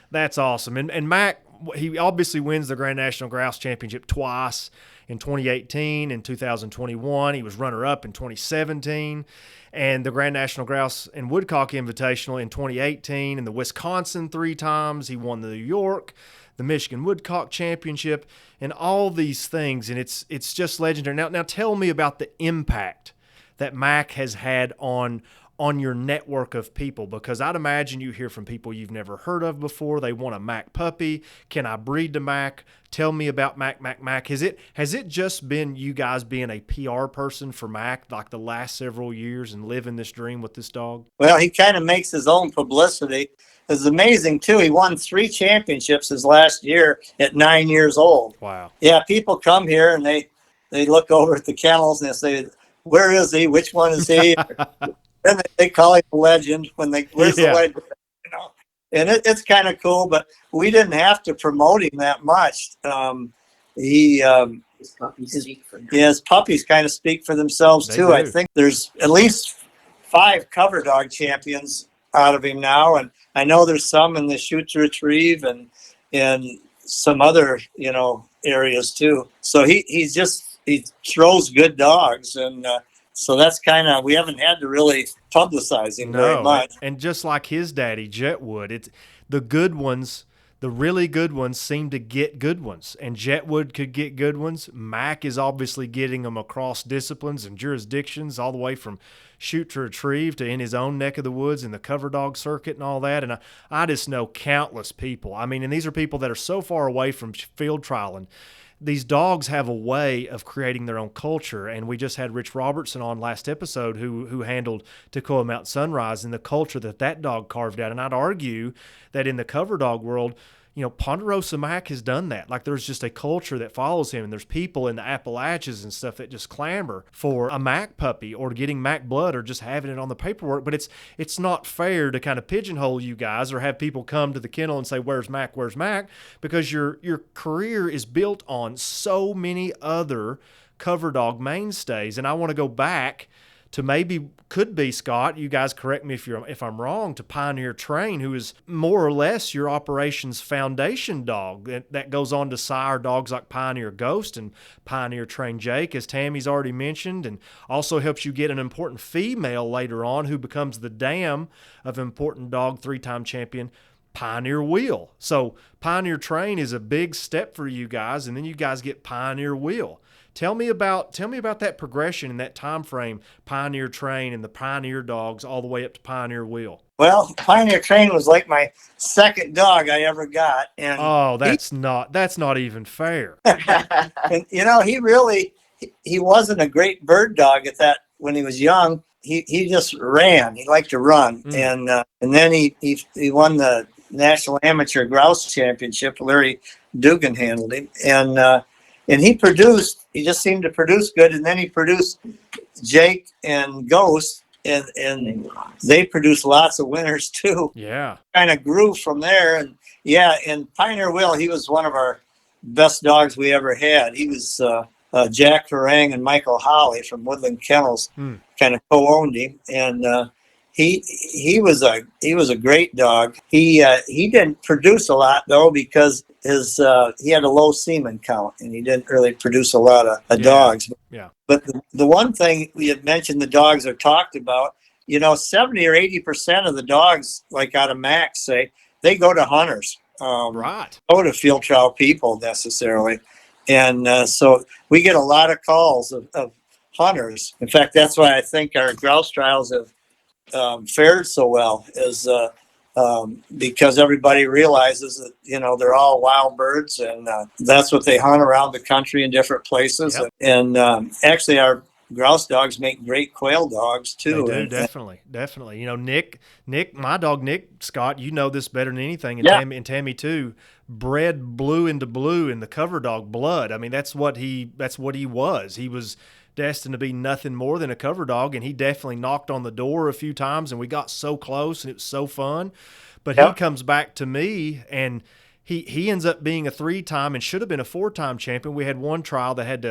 That's awesome. And Mac, he obviously wins the Grand National Grouse Championship twice, in 2018 and 2021. He was runner-up in 2017. And the Grand National Grouse and Woodcock Invitational in 2018, and the Wisconsin 3 times. He won the New York, the Michigan Woodcock Championship, and all these things. And it's just legendary. Now tell me about the impact that Mac has had on your network of people, because I'd imagine you hear from people you've never heard of before. They want a Mac puppy. Can I breed to Mac? Tell me about Mac. Has it just been you guys being a PR person for Mac like the last several years and living this dream with this dog? Well, he kind of makes his own publicity. It's amazing too. He won 3 championships his last year at 9 years old. Wow. Yeah, people come here and they look over at the kennels and they say, where is he? Which one is he? And they call him a legend when where's the legend? And it's kind of cool, but we didn't have to promote him that much. His puppies speak for him. His puppies kind of speak for themselves too. I think there's at least 5 Coverdog champions out of him now, and I know there's some in the shoot to retrieve and some other areas too. So he throws good dogs, and so that's kind of, we haven't had to really publicize him very much. And just like his daddy, Jetwood, it's the good ones, the really good ones seem to get good ones. And Jetwood could get good ones. Mac is obviously getting them across disciplines and jurisdictions, all the way from shoot to retrieve to in his own neck of the woods in the Coverdog circuit and all that. And I just know countless people. I mean, and these are people that are so far away from field trialing. These dogs have a way of creating their own culture, and we just had Rich Robertson on last episode who handled Toccoa Mountain Sunrise and the culture that dog carved out. And I'd argue that in the cover dog world, Ponderosa Mac has done that. Like, there's just a culture that follows him, and there's people in the Appalachians and stuff that just clamor for a Mac puppy or getting Mac blood or just having it on the paperwork. But it's not fair to kind of pigeonhole you guys or have people come to the kennel and say, where's Mac, because your career is built on so many other cover dog mainstays. And I want to go back to could be, Scott, you guys correct me if I'm wrong, to Pioneer Train, who is more or less your operations foundation dog that goes on to sire dogs like Pioneer Ghost and Pioneer Train Jake, as Tammy's already mentioned, and also helps you get an important female later on who becomes the dam of important dog 3-time champion Pioneer Wheel. So Pioneer Train is a big step for you guys, and then you guys get Pioneer Wheel. Tell me about that progression in that time frame, Pioneer Train and the Pioneer dogs all the way up to Pioneer Wheel. Well, Pioneer Train was like my second dog I ever got. And that's not even fair. And he wasn't a great bird dog at that when he was young. He just ran. He liked to run. And then he won the National Amateur Grouse Championship. Larry Dugan handled him. And he just seemed to produce good. And then he produced Jake and Ghost, and they produced lots of winners too. Yeah. Kind of grew from there. And Pioneer Will, he was one of our best dogs we ever had. He was Jack Farang and Michael Holly from Woodland Kennels kind of co-owned him. And he was a great dog. He didn't produce a lot though, because he had a low semen count and he didn't really produce a lot of dogs. Yeah. But the one thing we had mentioned, the dogs are talked about. 70 or 80% of the dogs, like out of Max, say they go to hunters, Right. go to field trial people necessarily. And so we get a lot of calls of hunters. In fact, that's why I think our grouse trials have fared so well, is because everybody realizes that, they're all wild birds, and that's what they hunt around the country in different places. Yep. And actually, our grouse dogs make great quail dogs too. They do, definitely. Nick, my dog Nick, Scott, you know this better than anything, and Yeah. Tammy too, bred blue into blue in the Coverdog blood. I mean, that's what he was. He was destined to be nothing more than a Coverdog, and he definitely knocked on the door a few times, and we got so close, and it was so fun. But he comes back to me, and he ends up being a 3-time and should have been a 4-time champion. We had one trial that had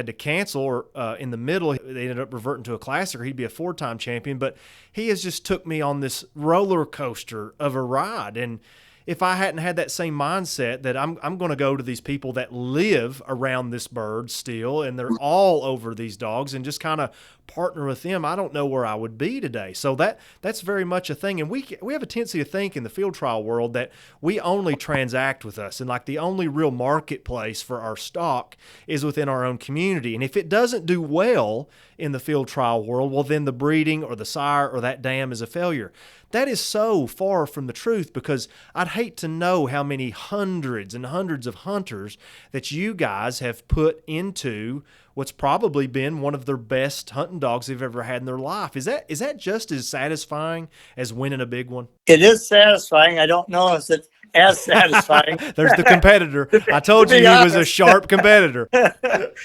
to cancel, or in the middle they ended up reverting to a classic, or he'd be a 4-time champion. But he has just took me on this roller coaster of a ride. And if I hadn't had that same mindset that I'm going to go to these people that live around this bird still, and they're all over these dogs, and just kind of partner with them, I don't know where I would be today. So that's very much a thing. And we have a tendency to think in the field trial world that we only transact with us, and like the only real marketplace for our stock is within our own community. And if it doesn't do well in the field trial world, well, then the breeding or the sire or that dam is a failure. That is so far from the truth, because I'd hate to know how many hundreds and hundreds of hunters that you guys have put into what's probably been one of their best hunting dogs they've ever had in their life. Is that just as satisfying as winning a big one? It is satisfying. I don't know if it's as satisfying. There's the competitor. I told you he was a sharp competitor. But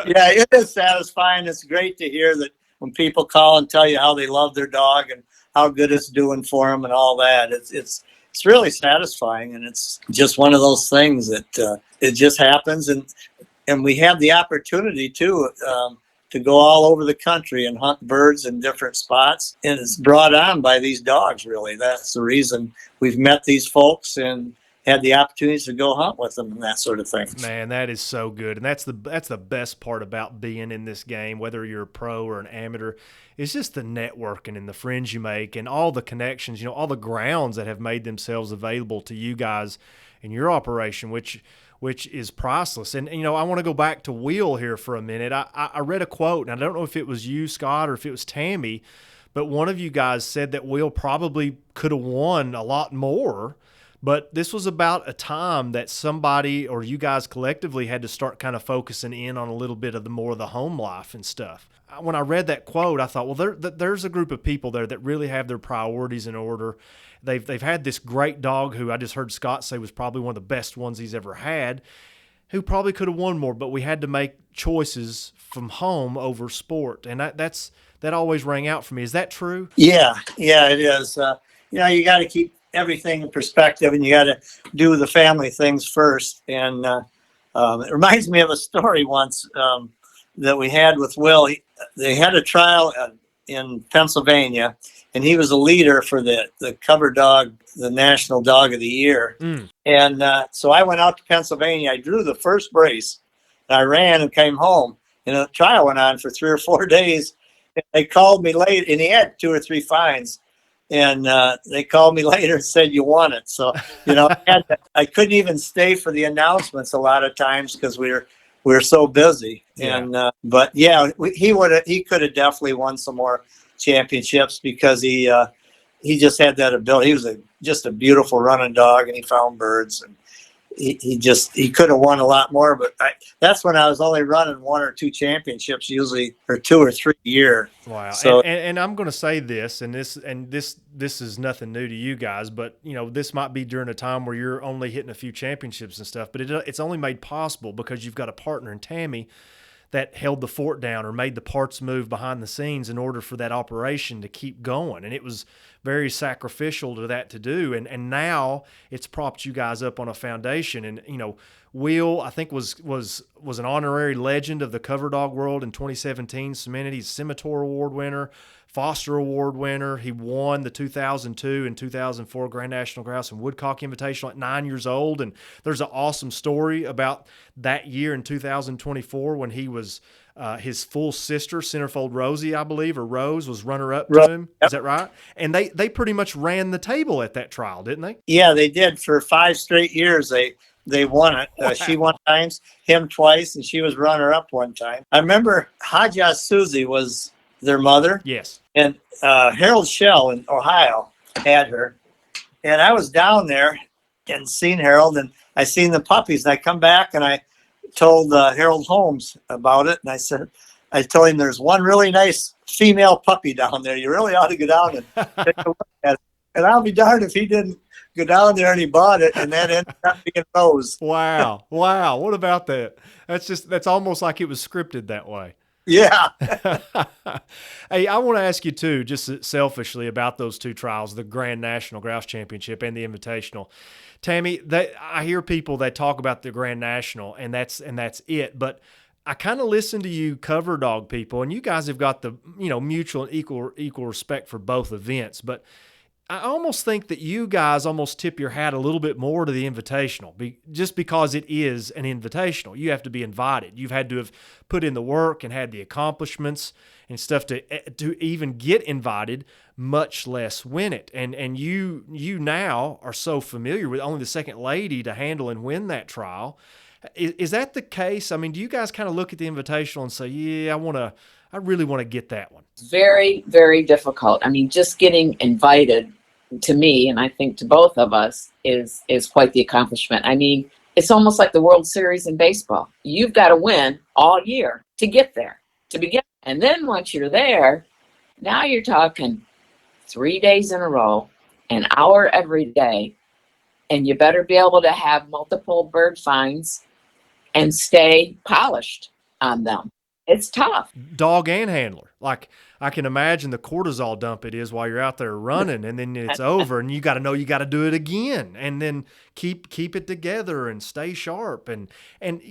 yeah, it is satisfying. It's great to hear that when people call and tell you how they love their dog and how good it's doing for them and all that. It's really satisfying, and it's just one of those things that it just happens, and we have the opportunity to go all over the country and hunt birds in different spots, and it's brought on by these dogs. Really, that's the reason we've met these folks and had the opportunities to go hunt with them and that sort of thing. Man, that is so good. And that's the best part about being in this game, whether you're a pro or an amateur. It's just the networking and the friends you make and all the connections, all the grounds that have made themselves available to you guys in your operation, which is priceless. And I want to go back to Will here for a minute. I read a quote, and I don't know if it was you, Scott, or if it was Tammy, but one of you guys said that Will probably could have won a lot more. But this was about a time that somebody or you guys collectively had to start kind of focusing in on a little bit of the home life and stuff. When I read that quote, I thought, well, there's a group of people there that really have their priorities in order. They've had this great dog who I just heard Scott say was probably one of the best ones he's ever had, who probably could have won more, but we had to make choices from home over sport. And that always rang out for me. Is that true? Yeah, it is. You got to keep everything in perspective, and you got to do the family things first. And it reminds me of a story once that we had with Will. They had a trial in Pennsylvania, and he was a leader for the Coverdog, the National Dog of the Year. And so I went out to Pennsylvania. I drew the first brace, and I ran and came home. And the trial went on for 3 or 4 days. They called me late, and he had 2 or 3 fines. And they called me later and said, you won it. So, I couldn't even stay for the announcements a lot of times because we were so busy. Yeah. And but yeah, he could have definitely won some more championships because he just had that ability. He was just a beautiful running dog, and he found birds, and he could have won a lot more. But that's when I was only running 1 or 2 championships, usually, or 2 or 3 a year. Wow. So, and I'm going to say this, and this is nothing new to you guys, but this might be during a time where you're only hitting a few championships and stuff, but it's only made possible because you've got a partner in Tammy that held the fort down or made the parts move behind the scenes in order for that operation to keep going. And it was very sacrificial to that to do. And now it's propped you guys up on a foundation. And, Will, I think, was an honorary legend of the Coverdog world in 2017, cemented. He's Scimitar Award winner, Foster Award winner. He won the 2002 and 2004 Grand National Grouse and Woodcock Invitational at 9 years old. And there's an awesome story about that year in 2024 when he was his full sister, Centerfold Rosie, I believe, or Rose, was runner-up to him. Yep. Is that right? And they pretty much ran the table at that trial, didn't they? Yeah, they did. For 5 straight years, they won it. Wow. She won times, him twice, and she was runner-up one time. I remember Haja Susie was their mother. Yes. And Harold Shell in Ohio had her. And I was down there and seen Harold, and I seen the puppies. And I come back and I told Harold Holmes about it. And I told him there's one really nice female puppy down there. You really ought to go down and take a look at it. And I'll be darned if he didn't go down there and he bought it, and that ended up being Rose. Wow. What about that? That's almost like it was scripted that way. Yeah. Hey, I want to ask you too, just selfishly, about those 2 trials, the Grand National Grouse Championship and the Invitational. Tammy, I hear people that talk about the Grand National, and that's it. But I kind of listen to you Coverdog people, and you guys have got the mutual and equal respect for both events. But I almost think that you guys almost tip your hat a little bit more to the Invitational, just because it is an Invitational. You have to be invited. You've had to have put in the work and had the accomplishments and stuff to even get invited, much less win it. And you now are so familiar with only the second lady to handle and win that trial. Is that the case? I mean, do you guys kind of look at the Invitational and say, yeah, I really want to get that one? Very, very difficult. I mean, just getting invited, to me, and I think to both of us, is quite the accomplishment. I mean, it's almost like the World Series in baseball. You've got to win all year to get there, to begin. And then once you're there, now you're talking 3 days in a row, an hour every day, and you better be able to have multiple bird finds and stay polished on them. It's tough. Dog and handler. Like, I can imagine the cortisol dump it is while you're out there running, and then it's over, and you got to know you got to do it again, and then keep it together and stay sharp. And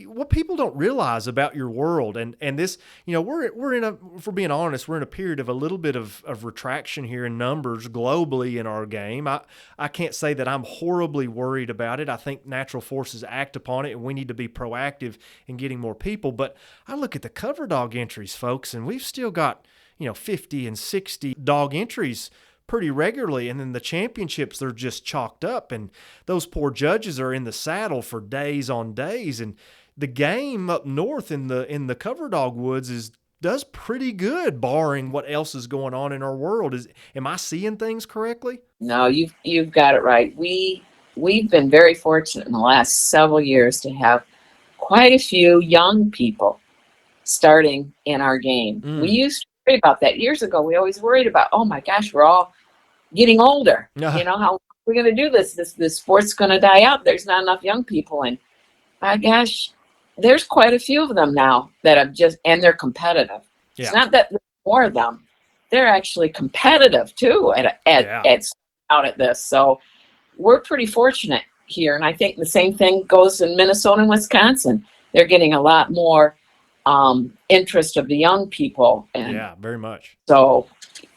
what people don't realize about your world, and this, we're in if we're being honest, we're in a period of a little bit of retraction here in numbers globally in our game. I can't say that I'm horribly worried about it. I think natural forces act upon it, and we need to be proactive in getting more people. But I look at the Coverdog entries, folks, and we've still got 50 and 60 dog entries pretty regularly, and then the championships, they're just chalked up, and those poor judges are in the saddle for days on days. And the game up north in the Coverdog woods does pretty good, barring what else is going on in our world. Am I seeing things correctly? No, you've got it right. We've been very fortunate in the last several years to have quite a few young people starting in our game. We used to worry about that years ago. We always worried about, oh my gosh, we're all getting older. How are we going to do this? This sport's going to die out. There's not enough young people. And my gosh, there's quite a few of them now that have and they're competitive. Yeah. It's not that there's more of them. They're actually competitive too out at this. So we're pretty fortunate here. And I think the same thing goes in Minnesota and Wisconsin. They're getting a lot more interest of the young people. And yeah, very much. So,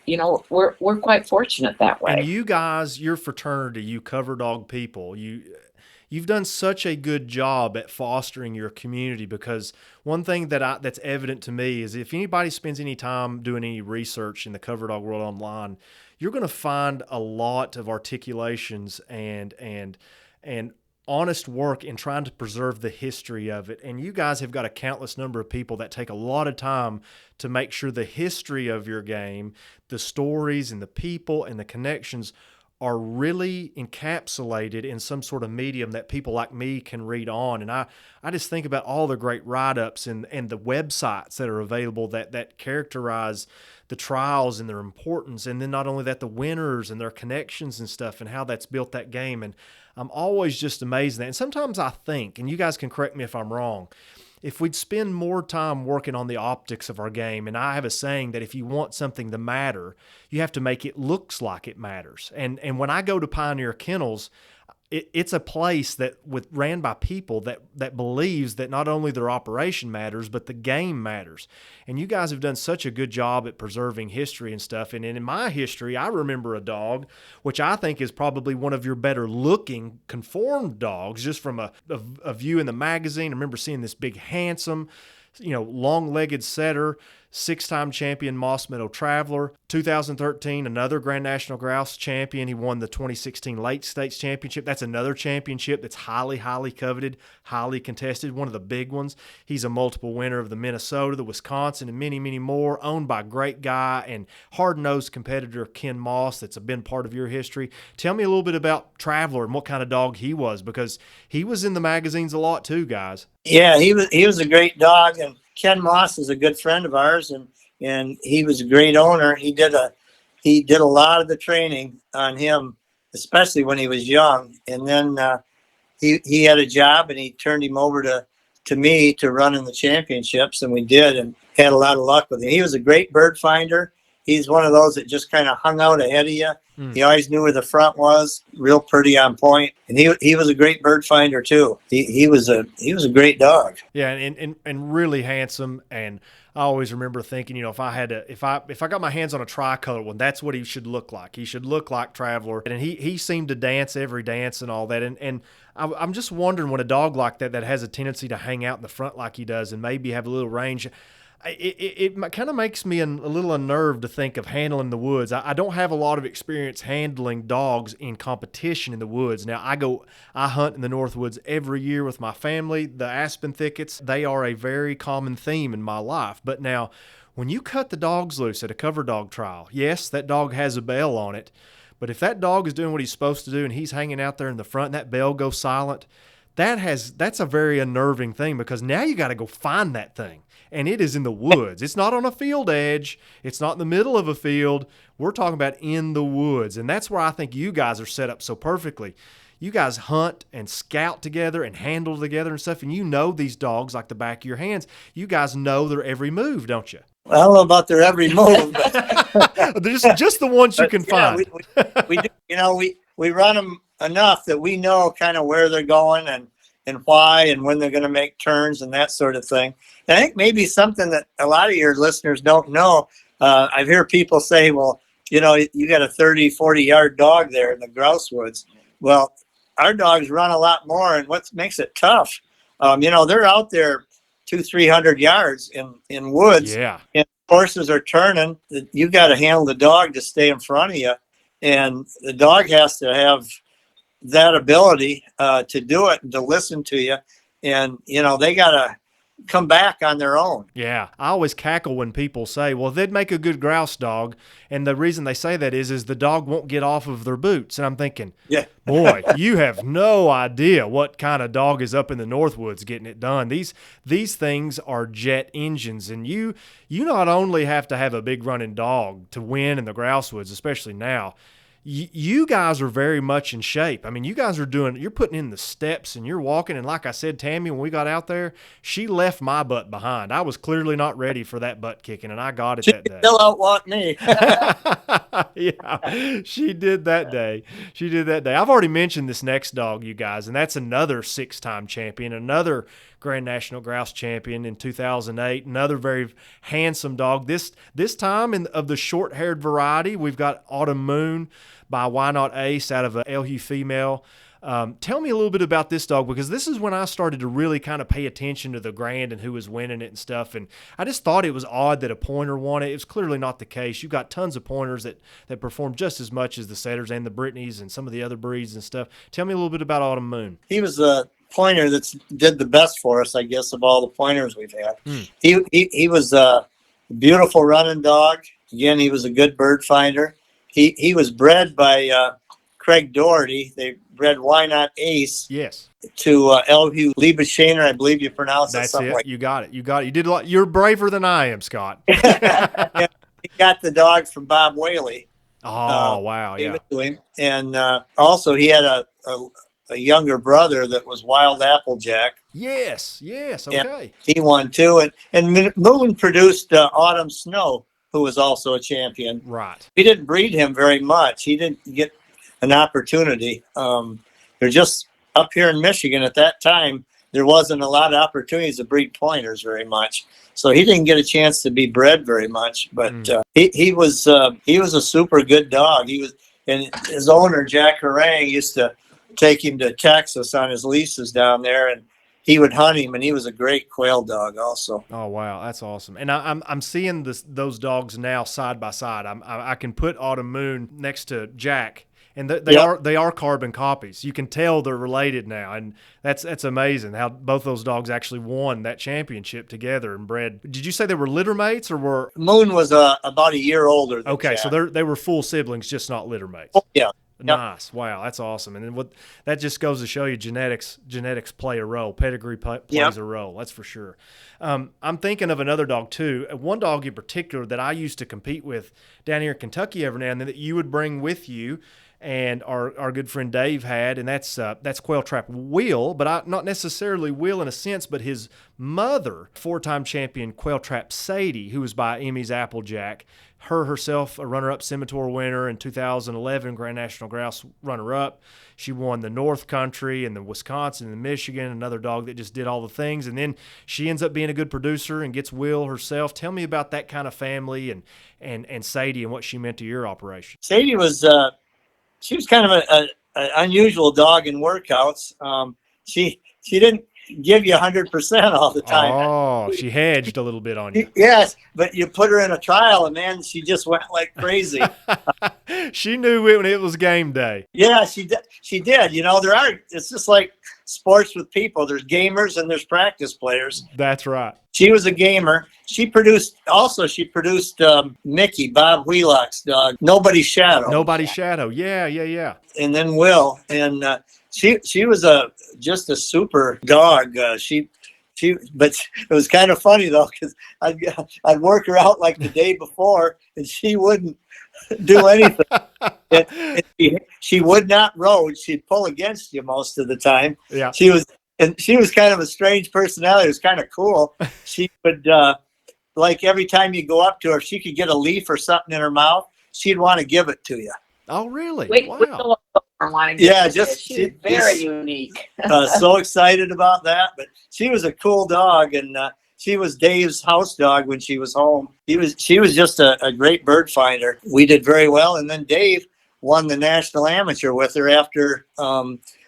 we're quite fortunate that way. And you guys, your fraternity, you Coverdog people, you've done such a good job at fostering your community, because one thing that's evident to me is if anybody spends any time doing any research in the Coverdog world online, you're going to find a lot of articulations and honest work in trying to preserve the history of it. And you guys have got a countless number of people that take a lot of time to make sure the history of your game, the stories and the people and the connections are really encapsulated in some sort of medium that people like me can read on. And I just think about all the great write-ups and the websites that are available that characterize the trials and their importance. And then not only that, the winners and their connections and stuff and how that's built that game. And I'm always just amazed at that. And sometimes I think, and you guys can correct me if I'm wrong, if we'd spend more time working on the optics of our game, and I have a saying that if you want something to matter, you have to make it looks like it matters. And when I go to Pioneer Kennels, it's a place ran by people that believes that not only their operation matters, but the game matters. And you guys have done such a good job at preserving history and stuff. And in my history, I remember a dog, which I think is probably one of your better looking conformed dogs, just from a view in the magazine. I remember seeing this big, handsome, long-legged setter, 6-time champion Moss Meadow Traveler. 2013, another Grand National Grouse champion. He won the 2016 Late States Championship. That's another championship that's highly, highly coveted, highly contested, one of the big ones. He's a multiple winner of the Minnesota, the Wisconsin, and many, many more, owned by a great guy and hard-nosed competitor Ken Moss that's been part of your history. Tell me a little bit about Traveler and what kind of dog he was, because he was in the magazines a lot too, guys. Yeah, he was a great dog, and Ken Moss is a good friend of ours, and he was a great owner. He did a lot of the training on him, especially when he was young. And then he had a job, and he turned him over to me to run in the championships, and we did, and had a lot of luck with him. He was a great bird finder. He's one of those that just kind of hung out ahead of you. He always knew where the front was, real pretty on point. And he was a great bird finder too. He was a great dog. Yeah, and really handsome. And I always remember thinking, if I got my hands on a tricolor one, that's what he should look like. He should look like Traveler. And he seemed to dance every dance and all that. And I'm just wondering, when a dog like that has a tendency to hang out in the front like he does and maybe have a little range, it kind of makes me a little unnerved to think of handling the woods. I don't have a lot of experience handling dogs in competition in the woods. Now, I hunt in the North Woods every year with my family. The aspen thickets, they are a very common theme in my life. But now, when you cut the dogs loose at a Coverdog trial, yes, that dog has a bell on it. But if that dog is doing what he's supposed to do and he's hanging out there in the front and that bell goes silent, that's a very unnerving thing, because now you got to go find that thing. And it is in the woods. It's not on a field edge. It's not in the middle of a field. We're talking about in the woods. And that's where I think you guys are set up so perfectly. You guys hunt and scout together and handle together and stuff, and you know these dogs like the back of your hands. You guys know their every move, don't you? Well, I don't know about their every move, but just the ones you can find. We do, we run them enough that we know kind of where they're going and why and when they're going to make turns and that sort of thing. And I think maybe something that a lot of your listeners don't know, I hear people say, well, you got a 30, 40-yard dog there in the grouse woods. Well, our dogs run a lot more, and what makes it tough, they're out there 200-300 yards in woods. Yeah. And horses are turning. You got to handle the dog to stay in front of you. And the dog has to have that ability to do it and to listen to you. And, they got to come back on their own. Yeah. I always cackle when people say, well, they'd make a good grouse dog. And the reason they say that is the dog won't get off of their boots. And I'm thinking, yeah, boy, you have no idea what kind of dog is up in the Northwoods getting it done. These things are jet engines. And you not only have to have a big running dog to win in the grouse woods, especially now, you guys are very much in shape. I mean, you guys you're putting in the steps and you're walking. And like I said, Tammy, when we got out there, she left my butt behind. I was clearly not ready for that butt kicking, and I got it that day. Still outwalked me. Yeah, she did that day. I've already mentioned this next dog, you guys, and that's another 6-time champion, another Grand National Grouse champion in 2008, another very handsome dog. This time of the short-haired variety, we've got Autumn Moon by Why Not Ace out of a LU female. Tell me a little bit about this dog, because this is when I started to really kind of pay attention to the Grand and who was winning it and stuff. And I just thought it was odd that a pointer won it. It was clearly not the case. You've got tons of pointers that perform just as much as the setters and the Brittany's and some of the other breeds and stuff. Tell me a little bit about Autumn Moon. He was the pointer that did the best for us, I guess, of all the pointers we've had. He was a beautiful running dog. Again, he was a good bird finder. He was bred by Craig Doherty. They bred Why Not Ace. Yes. To LU Liebeschaner, I believe you pronounce it. That's something it. Like you got it. You did a lot. You're braver than I am, Scott. Yeah, he got the dog from Bob Whaley. Oh, wow. Yeah. To him. And also he had a younger brother that was Wild Applejack. Yes. Okay. He won too. And Moon produced Autumn Snow, who was also a champion. Right. We didn't breed him very much. He didn't get an opportunity. They're just up here in Michigan at that time. There wasn't a lot of opportunities to breed pointers very much, so he didn't get a chance to be bred very much. But he was a super good dog. He was, and his owner Jack Harang used to take him to Texas on his leases down there, and he would hunt him, and he was a great quail dog also. Oh wow, that's awesome! And I'm seeing those dogs now side by side. I can put Autumn Moon next to Jack, and they are carbon copies. You can tell they're related now, and that's amazing how both those dogs actually won that championship together and bred. Did you say they were litter mates or were? Moon was about a year older than Okay, Jack. so they were full siblings, just not litter mates. Oh, yeah. Nice. Wow, that's awesome. And then what that just goes to show you genetics play a role. Pedigree plays a role. That's for sure. I'm thinking of another dog too. One dog in particular that I used to compete with down here in Kentucky every now and then that you would bring with you, and our good friend Dave had, and that's Quail Trap Will, but not necessarily Will in a sense, but his mother, 4-time champion Quail Trap Sadie, who was by Emmy's Applejack. Her herself, a runner-up Scimitar winner in 2011, Grand National Grouse runner-up. She won the North Country and the Wisconsin and the Michigan, another dog that just did all the things. And then she ends up being a good producer and gets Will herself. Tell me about that kind of family and Sadie and what she meant to your operation. Sadie was she was kind of an unusual dog in workouts. She didn't give you 100% all the time. Oh, she hedged a little bit on you. Yes, but you put her in a trial, and man, she just went like crazy. She knew it when it was game day. Yeah, she did. You know, it's just like sports with people. There's gamers and there's practice players. That's right. She was a gamer. She produced Mickey, Bob Wheelock's dog, Nobody's Shadow. Nobody's Shadow. Yeah. And then Will. And she was just a super dog. But it was kind of funny though, because I'd work her out like the day before, and she wouldn't do anything. and she would not road. She'd pull against you most of the time. Yeah. She was kind of a strange personality. It was kind of cool. She would like every time you go up to her, if she could get a leaf or something in her mouth, she'd want to give it to you. Oh, really? Wow. She's very unique. So excited about that. But she was a cool dog, and she was Dave's house dog when she was home. She was just a great bird finder. We did very well, and then Dave won the national amateur with her after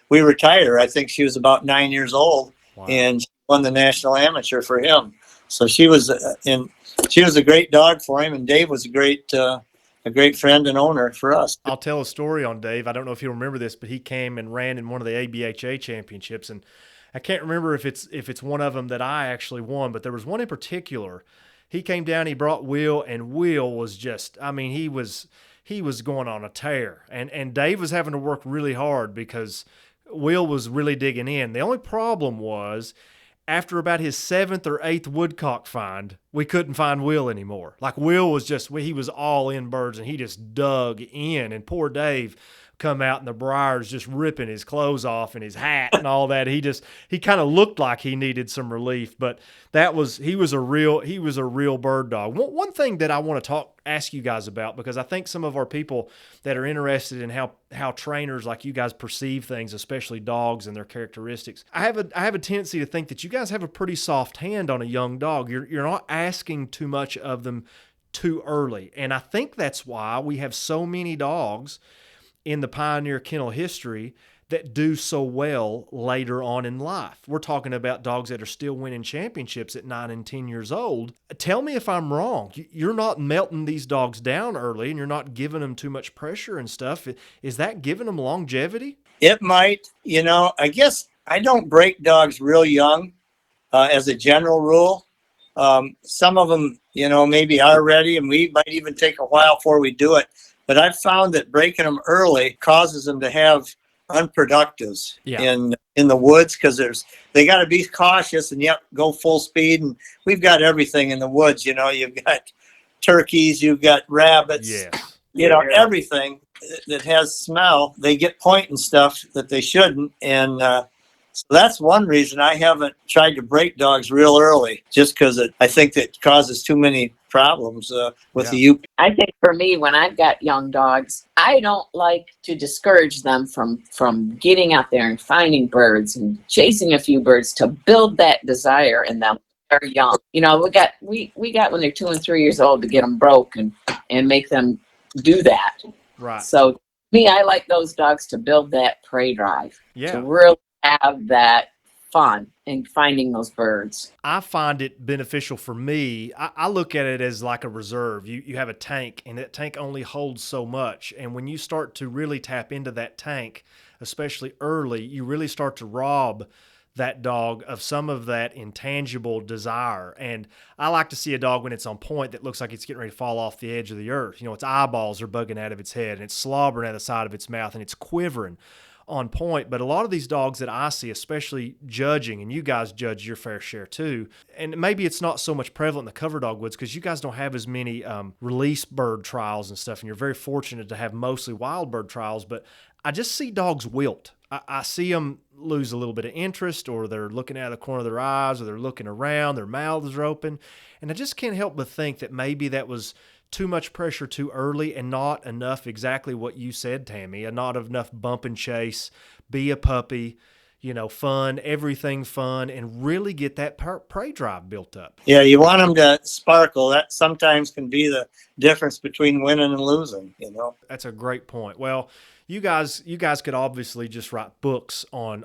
we retired her. I think she was about 9 years old, and she won the national amateur for him. So she was a great dog for him, and Dave was a great friend and owner for us. I'll tell a story on Dave. I don't know if you'll remember this, but he came and ran in one of the ABHA championships, and I can't remember if it's one of them that I actually won, but there was one in particular. He came down, he brought Will, and Will was just, I mean, he was going on a tear, and Dave was having to work really hard because Will was really digging in. The only problem was, after about his 7th or 8th woodcock find, we couldn't find Will anymore. Like, Will was he was all in birds, and he just dug in. And poor Dave come out in the briars just ripping his clothes off and his hat and all that. He kind of looked like he needed some relief, but he was a real bird dog. One thing that I want to ask you guys about, because I think some of our people that are interested in how trainers like you guys perceive things, especially dogs and their characteristics. I have a tendency to think that you guys have a pretty soft hand on a young dog. You're not asking too much of them too early. And I think that's why we have so many dogs in the Pioneer Kennel history that do so well later on in life. We're talking about dogs that are still winning championships at 9 and 10 years old. Tell me if I'm wrong. You're not melting these dogs down early, and you're not giving them too much pressure and stuff. Is that giving them longevity? It might. You know, I guess I don't break dogs real young as a general rule. Some of them, maybe are ready, and we might even take a while before we do it. But I've found that breaking them early causes them to have unproductives in the woods, because they got to be cautious and yet go full speed. And we've got everything in the woods. You've got turkeys, you've got rabbits, everything that has smell. They get pointing stuff that they shouldn't, and so that's one reason I haven't tried to break dogs real early, just because I think that causes too many problems with the UP. I think for me, when I've got young dogs, I don't like to discourage them from getting out there and finding birds and chasing a few birds, to build that desire in them. They're young. We got when they're 2 and 3 years old to get them broke and make them do that. Right. So me, I like those dogs to build that prey drive. Yeah. To really have that fun in finding those birds. I find it beneficial for me. I look at it as like a reserve. You have a tank, and that tank only holds so much. And when you start to really tap into that tank, especially early, you really start to rob that dog of some of that intangible desire. And I like to see a dog when it's on point that looks like it's getting ready to fall off the edge of the earth. Its eyeballs are bugging out of its head, and it's slobbering out of the side of its mouth, and it's quivering on point. But a lot of these dogs that I see, especially judging, and you guys judge your fair share too, and maybe it's not so much prevalent in the Coverdog woods because you guys don't have as many release bird trials and stuff, and you're very fortunate to have mostly wild bird trials, but I just see dogs wilt. I see them lose a little bit of interest, or they're looking out of the corner of their eyes, or they're looking around, their mouths are open, and I just can't help but think that maybe that was too much pressure too early and not enough, exactly what you said, Tammy, and not enough bump and chase, be a puppy, fun, everything fun, and really get that prey drive built up. Yeah, you want them to sparkle. That sometimes can be the difference between winning and losing, That's a great point. Well, you guys could obviously just write books on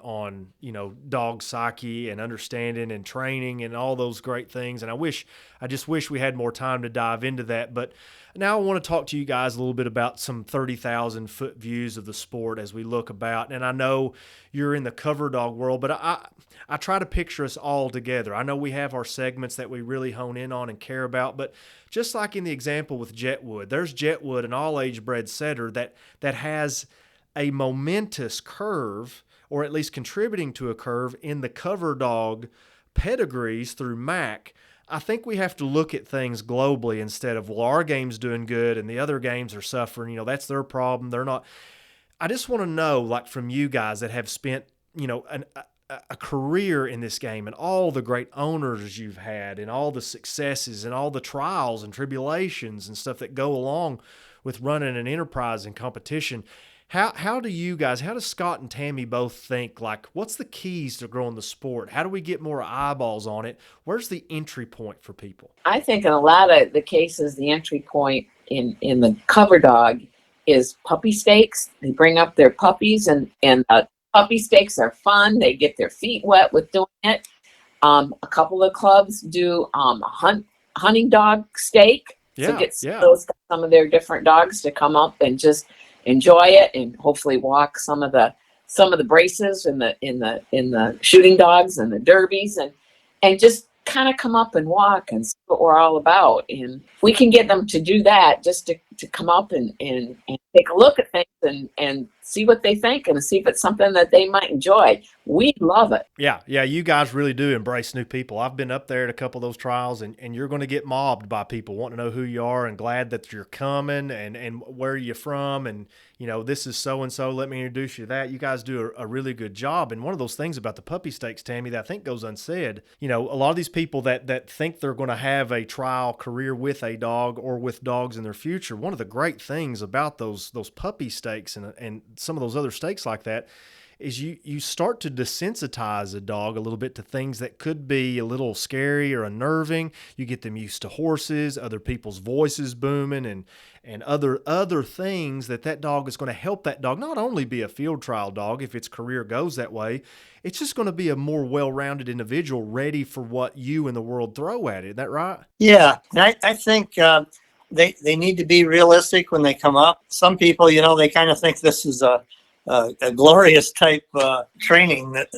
dog psyche and understanding and training and all those great things. And I just wish we had more time to dive into that. But now I want to talk to you guys a little bit about some 30,000 foot views of the sport as we look about. And I know you're in the cover dog world, but I try to picture us all together. I know we have our segments that we really hone in on and care about, but just like in the example with Jetwood, there's Jetwood, an all-age bred setter that has a momentous curve, or at least contributing to a curve in the cover dog pedigrees through MAC. I think we have to look at things globally instead of, well, our game's doing good and the other games are suffering. That's their problem. They're not. I just want to know, like from you guys that have spent, a career in this game and all the great owners you've had and all the successes and all the trials and tribulations and stuff that go along with running an enterprise and competition. How does Scott and Tammy both think, like, what's the keys to growing the sport? How do we get more eyeballs on it? Where's the entry point for people? I think in a lot of the cases, the entry point in the cover dog is puppy stakes. They bring up their puppies, and puppy stakes are fun. They get their feet wet with doing it. A couple of clubs do hunting dog stake. So get some of their different dogs to come up and just enjoy it, and hopefully walk some of the braces in the shooting dogs and the derbies, and just kind of come up and walk and see what we're all about. And if we can get them to do that, just to come up and take a look at things and see what they think and see if it's something that they might enjoy, we love it. Yeah, you guys really do embrace new people. I've been up there at a couple of those trials, and you're going to get mobbed by people wanting to know who you are and glad that you're coming and where you're from, and this is so-and-so, let me introduce you to that. You guys do a really good job. And one of those things about the puppy stakes, Tammy, that I think goes unsaid, a lot of these people that think they're going to have a trial career with a dog or with dogs in their future, one of the great things about those puppy stakes and some of those other stakes like that is you start to desensitize a dog a little bit to things that could be a little scary or unnerving. You get them used to horses, other people's voices booming, and other things that dog is going to help that dog not only be a field trial dog if its career goes that way, it's just going to be a more well-rounded individual ready for what you and the world throw at it. Is that right? Yeah, I think they need to be realistic when they come up. Some people, they kind of think this is a glorious type training that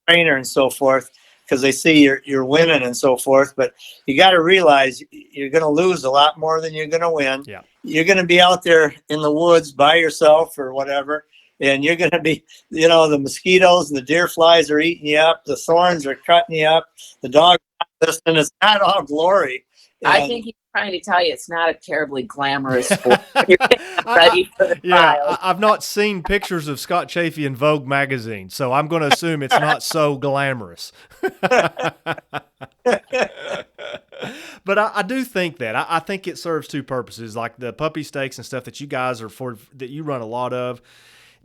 trainer and so forth, because they see you're winning and so forth. But you got to realize you're going to lose a lot more than you're going to win. Yeah. You're going to be out there in the woods by yourself or whatever, and you're going to be, the mosquitoes and the deer flies are eating you up. The thorns are cutting you up. The dog's not listening. It's not all glory. I think he's trying to tell you it's not a terribly glamorous sport. You're ready for the trials. I've not seen pictures of Scott Chaffee in Vogue magazine, so I'm going to assume it's not so glamorous. But I do think that. I think it serves two purposes, like the puppy stakes and stuff that you guys that you run a lot of.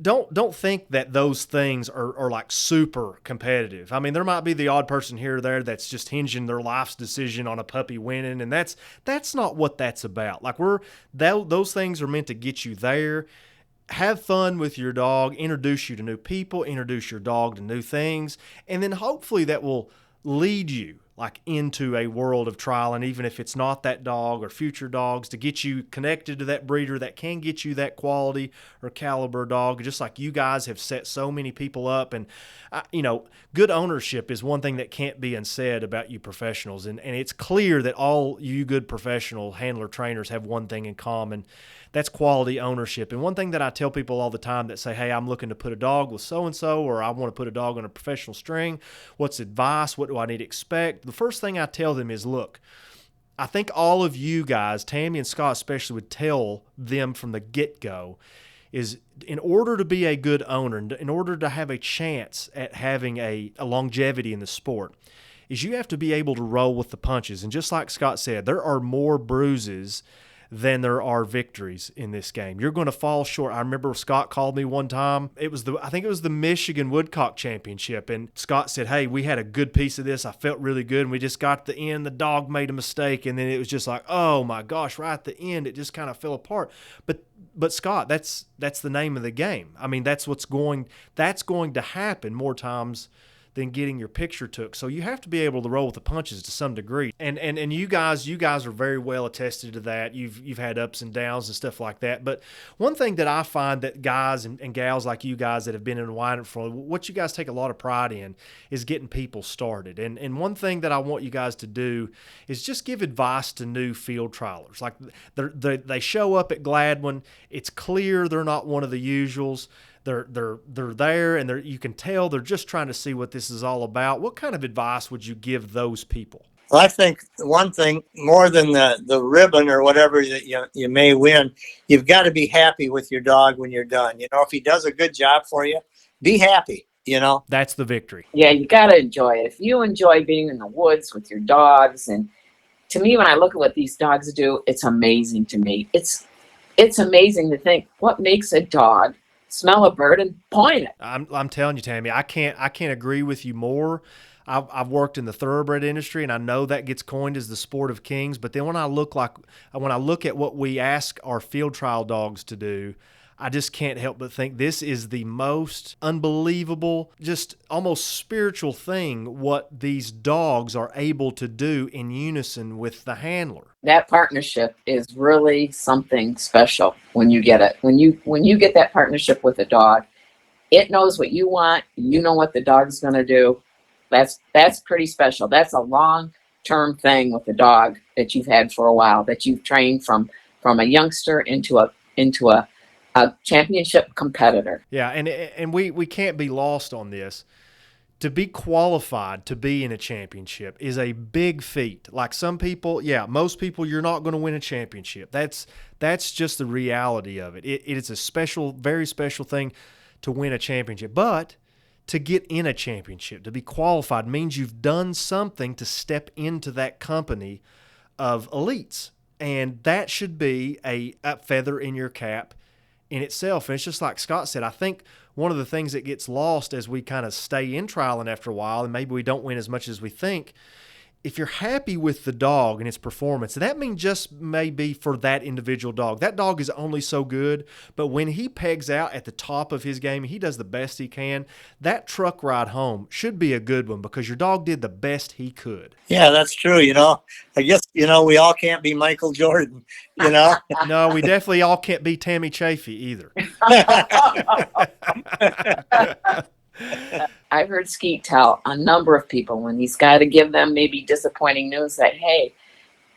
Don't think that those things are like super competitive. I mean, there might be the odd person here or there that's just hinging their life's decision on a puppy winning, and that's not what that's about. Like those things are meant to get you there. have fun with your dog, introduce you to new people, introduce your dog to new things, and then hopefully that will lead you like into a world of trial. And even if it's not that dog or future dogs, to get you connected to that breeder that can get you that quality or caliber dog, just like you guys have set so many people up. And good ownership is one thing that can't be unsaid about you professionals, and it's clear that all you good professional handler trainers have one thing in common. That's quality ownership. And one thing that I tell people all the time that say, hey, I'm looking to put a dog with so-and-so, or I want to put a dog on a professional string, what's advice? What do I need to expect? The first thing I tell them is, look, I think all of you guys, Tammy and Scott especially, would tell them from the get-go is in order to be a good owner, in order to have a chance at having a longevity in the sport, is you have to be able to roll with the punches. And just like Scott said, there are more bruises than there are victories in this game. You're going to fall short. I remember Scott called me one time. I think it was the Michigan Woodcock Championship, and Scott said, hey, we had a good piece of this. I felt really good, and we just got to the end. The dog made a mistake, and then it was just like, oh my gosh, right at the end, it just kind of fell apart. But Scott, that's the name of the game. I mean, that's going to happen more times than getting your picture took. So you have to be able to roll with the punches to some degree. And you guys are very well attested to that. You've had ups and downs and stuff like that. But one thing that I find that guys and gals like you guys that have been in the wind for, what you guys take a lot of pride in is getting people started. And one thing that I want you guys to do is just give advice to new field trialers. Like they show up at Gladwin, it's clear they're not one of the usuals. They're there, and you can tell they're just trying to see what this is all about. What kind of advice would you give those people? Well, I think one thing more than the ribbon or whatever that you may win, you've got to be happy with your dog when you're done. If he does a good job for you, be happy. That's the victory. Yeah, you got to enjoy it. If you enjoy being in the woods with your dogs, and to me, when I look at what these dogs do, it's amazing to me. It's amazing to think what makes a dog smell a bird and point it. I'm telling you, Tammy, I can't agree with you more. I've worked in the thoroughbred industry, and I know that gets coined as the sport of kings. But then when I look at what we ask our field trial dogs to do, I just can't help but think this is the most unbelievable, just almost spiritual thing what these dogs are able to do in unison with the handler. That partnership is really something special when you get it. When you get that partnership with a dog, it knows what you want. You know what the dog's going to do. That's pretty special. That's a long-term thing with a dog that you've had for a while, that you've trained from a youngster into a championship competitor. Yeah, and we can't be lost on this. To be qualified to be in a championship is a big feat. Like some people, most people, you're not going to win a championship. That's just the reality of it. It is a special, very special thing to win a championship. But to get in a championship, to be qualified, means you've done something to step into that company of elites. And that should be a feather in your cap in itself. And it's just like Scott said, I think one of the things that gets lost as we kind of stay in trialing after a while, and maybe we don't win as much as we think, if you're happy with the dog and its performance, that means just maybe for that individual dog. That dog is only so good, but when he pegs out at the top of his game, he does the best he can, that truck ride home should be a good one because your dog did the best he could. Yeah, that's true. I guess, we all can't be Michael Jordan, No, we definitely all can't be Tammy Chaffe either. I've heard Skeet tell a number of people when he's got to give them maybe disappointing news that, hey,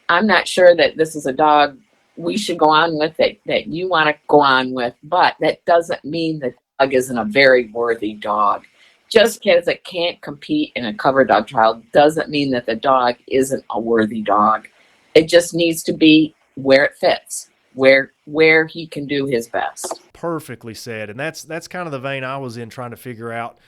I'm not sure that this is a dog we should go on with, that you want to go on with, but that doesn't mean the dog isn't a very worthy dog. Just because it can't compete in a Coverdog trial doesn't mean that the dog isn't a worthy dog. It just needs to be where it fits, where he can do his best. Perfectly said. And that's kind of the vein I was in, trying to figure out.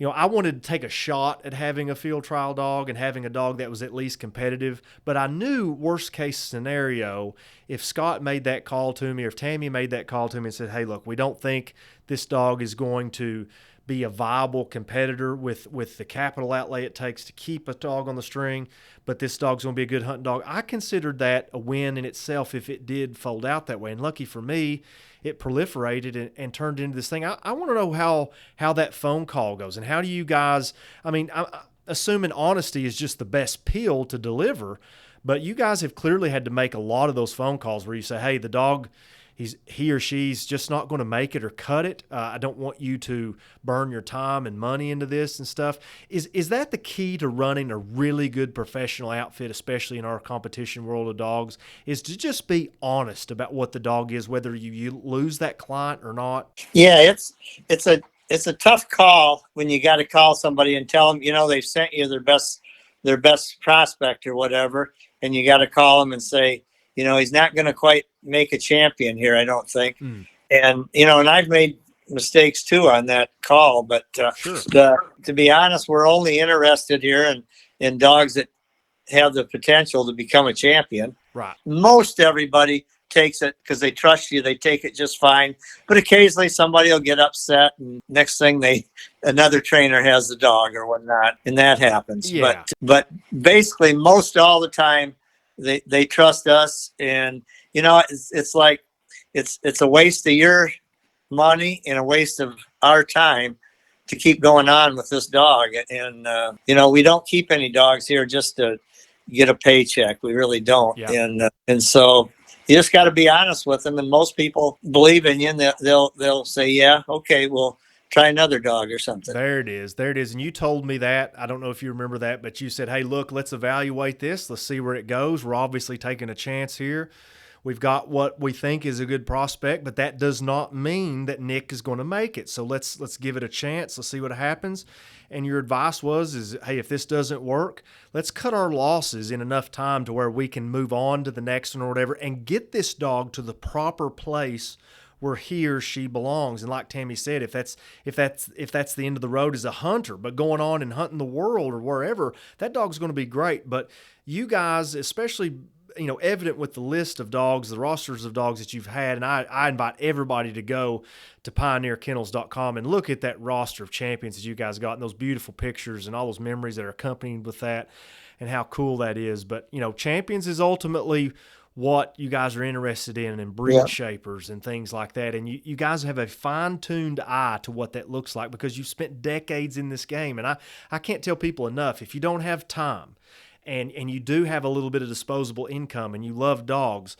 I wanted to take a shot at having a field trial dog and having a dog that was at least competitive, but I knew worst case scenario, if Scott made that call to me or if Tammy made that call to me and said, hey, look, we don't think this dog is going to be a viable competitor with the capital outlay it takes to keep a dog on the string, but this dog's going to be a good hunting dog. I considered that a win in itself if it did fold out that way. And lucky for me, it proliferated and turned into this thing. I want to know how that phone call goes, and how do you guys, I'm assuming honesty is just the best pill to deliver, but you guys have clearly had to make a lot of those phone calls where you say, hey, the dog, he or she's just not going to make it or cut it. I don't want you to burn your time and money into this and stuff. Is that the key to running a really good professional outfit, especially in our competition world of dogs, is to just be honest about what the dog is, whether you lose that client or not? Yeah, it's a tough call when you got to call somebody and tell them, they've sent you their best prospect or whatever, and you got to call them and say, he's not going to quite make a champion here, I don't think. And, and I've made mistakes too on that call, but to be honest, we're only interested here in dogs that have the potential to become a champion. Right. Most everybody takes it because they trust you. They take it just fine, but occasionally somebody will get upset, and next thing another trainer has the dog or whatnot, and that happens. Yeah. But basically most all the time, they trust us, and it's like it's a waste of your money and a waste of our time to keep going on with this dog. And we don't keep any dogs here just to get a paycheck. We really don't. Yeah. And so you just got to be honest with them, and most people believe in you, and they'll say, yeah, okay, we'll try another dog or something. There it is. And you told me that. I don't know if you remember that, but you said, hey, look, let's evaluate this. Let's see where it goes. We're obviously taking a chance here. We've got what we think is a good prospect, but that does not mean that Nick is going to make it. So let's give it a chance. Let's see what happens. And your advice is, hey, if this doesn't work, let's cut our losses in enough time to where we can move on to the next one or whatever and get this dog to the proper place where he or she belongs. And like Tammy said, if that's the end of the road as a hunter, but going on and hunting the world or wherever, that dog's going to be great. But you guys, especially, evident with the list of dogs, the rosters of dogs that you've had, and I invite everybody to go to pioneerkennels.com and look at that roster of champions that you guys got, and those beautiful pictures and all those memories that are accompanied with that, and how cool that is. But champions is ultimately what you guys are interested in, and breed shapers and things like that. And you guys have a fine-tuned eye to what that looks like because you've spent decades in this game. And I can't tell people enough, if you don't have time and you do have a little bit of disposable income and you love dogs,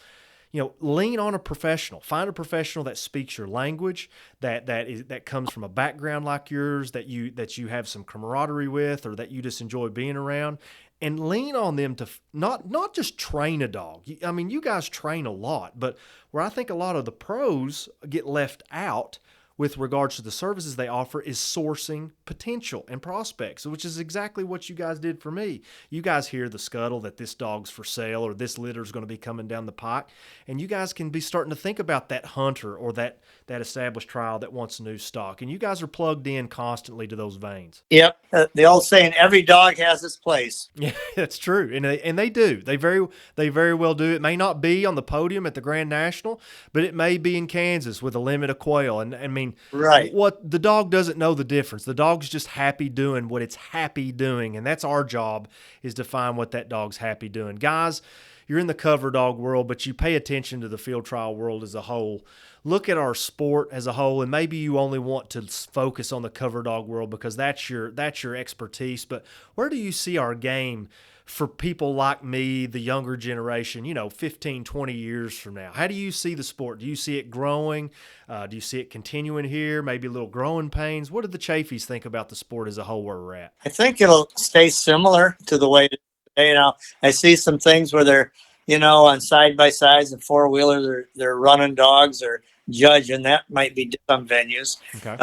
lean on a professional. Find a professional that speaks your language, that comes from a background like yours, that you have some camaraderie with, or that you just enjoy being around. And lean on them to not just train a dog. I mean, you guys train a lot, but where I think a lot of the pros get left out with regards to the services they offer is sourcing potential and prospects, which is exactly what you guys did for me. You guys hear the scuttle that this dog's for sale or this litter is going to be coming down the pike, and you guys can be starting to think about that hunter or that established trial that wants a new stock, and you guys are plugged in constantly to those veins. Yep. The old saying, every dog has its place. Yeah, that's true. And they do. They very well do. It may not be on the podium at the Grand National, but it may be in Kansas with a limit of quail. And I mean, right. What the dog doesn't know the difference. The dog's just happy doing what it's happy doing. And that's our job, is to find what that dog's happy doing. Guys, you're in the Coverdog world, but you pay attention to the field trial world as a whole. Look at our sport as a whole, and maybe you only want to focus on the Coverdog world because that's your expertise. But where do you see our game for people like me, the younger generation, 15, 20 years from now? How do you see the sport? Do you see it growing? Do you see it continuing here? Maybe a little growing pains? What do the Chaffees think about the sport as a whole where we're at? I think it'll stay similar to the way I see some things where they're, on side-by-sides and four-wheelers, they're running dogs or judging. That might be some venues. Okay.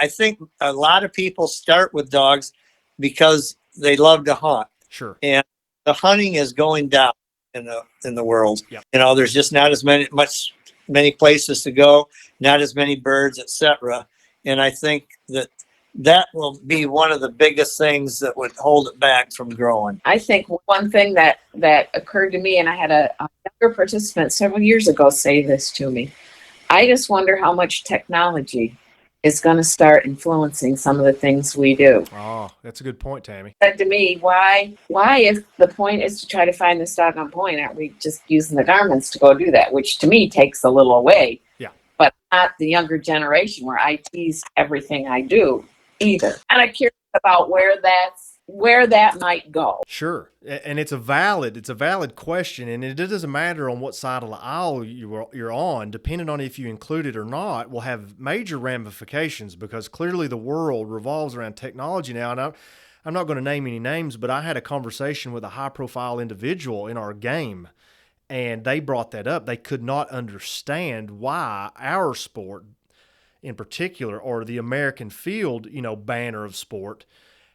I think a lot of people start with dogs because they love to hunt. Sure. And the hunting is going down in the world. Yep. There's just not as many places to go, not as many birds, etc. And I think that will be one of the biggest things that would hold it back from growing. I think one thing that occurred to me, and I had a younger participant several years ago say this to me, I just wonder how much technology is going to start influencing some of the things we do. Oh, that's a good point, Tammy. Said to me, why if the point is to try to find this dog on point, aren't we just using the garments to go do that? Which to me takes a little away. Yeah. But not the younger generation where I tease everything I do either. And I'm curious about where that might go. Sure. And it's a valid question, and it doesn't matter on what side of the aisle you're on. Depending on if you include it or not will have major ramifications, because clearly the world revolves around technology now. And I'm not going to name any names, but I had a conversation with a high-profile individual in our game, and they brought that up. They could not understand why our sport in particular, or the American field, banner of sport,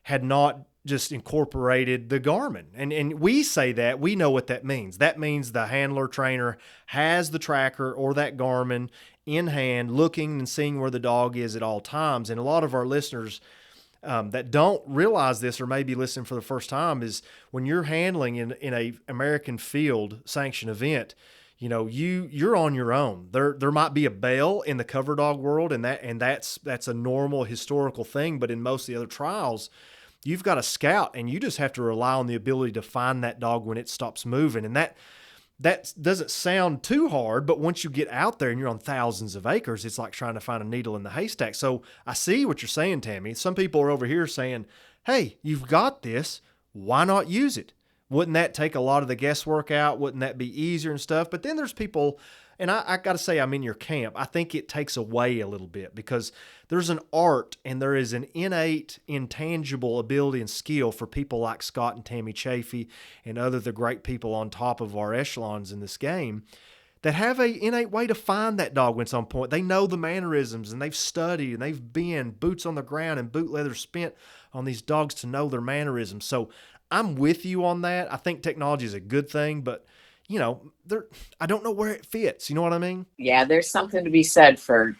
had not just incorporated the Garmin. And we say that, we know what that means. That means the handler trainer has the tracker or that Garmin in hand, looking and seeing where the dog is at all times. And a lot of our listeners that don't realize this, or maybe listen for the first time, is when you're handling in a American field sanction event, you're on your own. There might be a bell in the Coverdog world, and that's a normal historical thing. But in most of the other trials, you've got a scout, and you just have to rely on the ability to find that dog when it stops moving. And that doesn't sound too hard, but once you get out there and you're on thousands of acres, it's like trying to find a needle in the haystack. So I see what you're saying, Tammy. Some people are over here saying, hey, you've got this. Why not use it? Wouldn't that take a lot of the guesswork out? Wouldn't that be easier and stuff? But then there's people, and I got to say, I'm in your camp. I think it takes away a little bit, because there's an art and there is an innate, intangible ability and skill for people like Scott and Tammy Chaffee and the great people on top of our echelons in this game that have a innate way to find that dog when it's on point. They know the mannerisms, and they've studied, and they've been boots on the ground and boot leather spent on these dogs to know their mannerisms. So I'm with you on that. I think technology is a good thing, but I don't know where it fits. You know what I mean? Yeah, there's something to be said for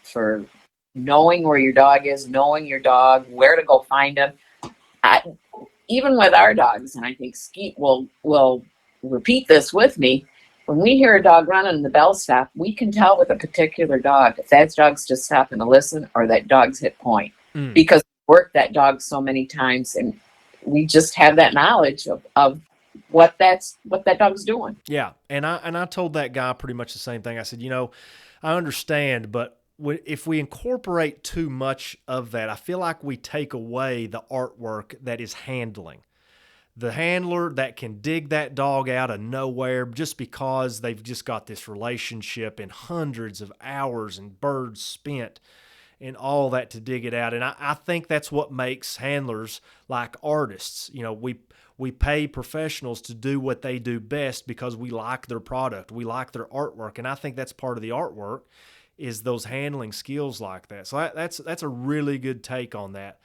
knowing where your dog is, knowing your dog, where to go find him. Even with our dogs, and I think Skeet will repeat this with me, when we hear a dog running and the bell stop, we can tell with a particular dog if that dog's just stopping to listen or that dog's hit point. Because we worked that dog so many times, and we just have that knowledge of what that dog's doing. Yeah. And I told that guy pretty much the same thing. I said, I understand, but if we incorporate too much of that, I feel like we take away the artwork that is handling. The handler that can dig that dog out of nowhere just because they've just got this relationship and hundreds of hours and birds spent and all that to dig it out. And I think that's what makes handlers like artists. We pay professionals to do what they do best because we like their product. We like their artwork. And I think that's part of the artwork is those handling skills like that. So that's a really good take on that.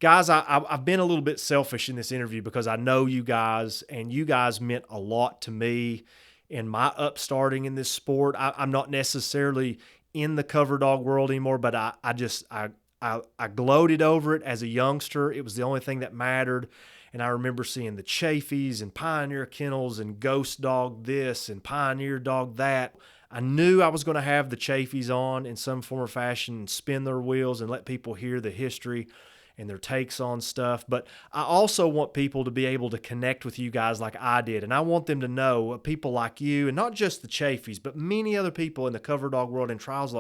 Guys, I've been a little bit selfish in this interview because I know you guys, and you guys meant a lot to me in my upstarting in this sport. I'm not necessarily in the Coverdog world anymore, but I gloated over it as a youngster. It was the only thing that mattered. And I remember seeing the Chaffees and Pioneer Kennels and Ghost Dog this and Pioneer Dog that. I knew I was going to have the Chaffees on in some form or fashion and spin their wheels and let people hear the history and their takes on stuff. But I also want people to be able to connect with you guys like I did. And I want them to know people like you, and not just the Chaffees, but many other people in the Coverdog world and trials.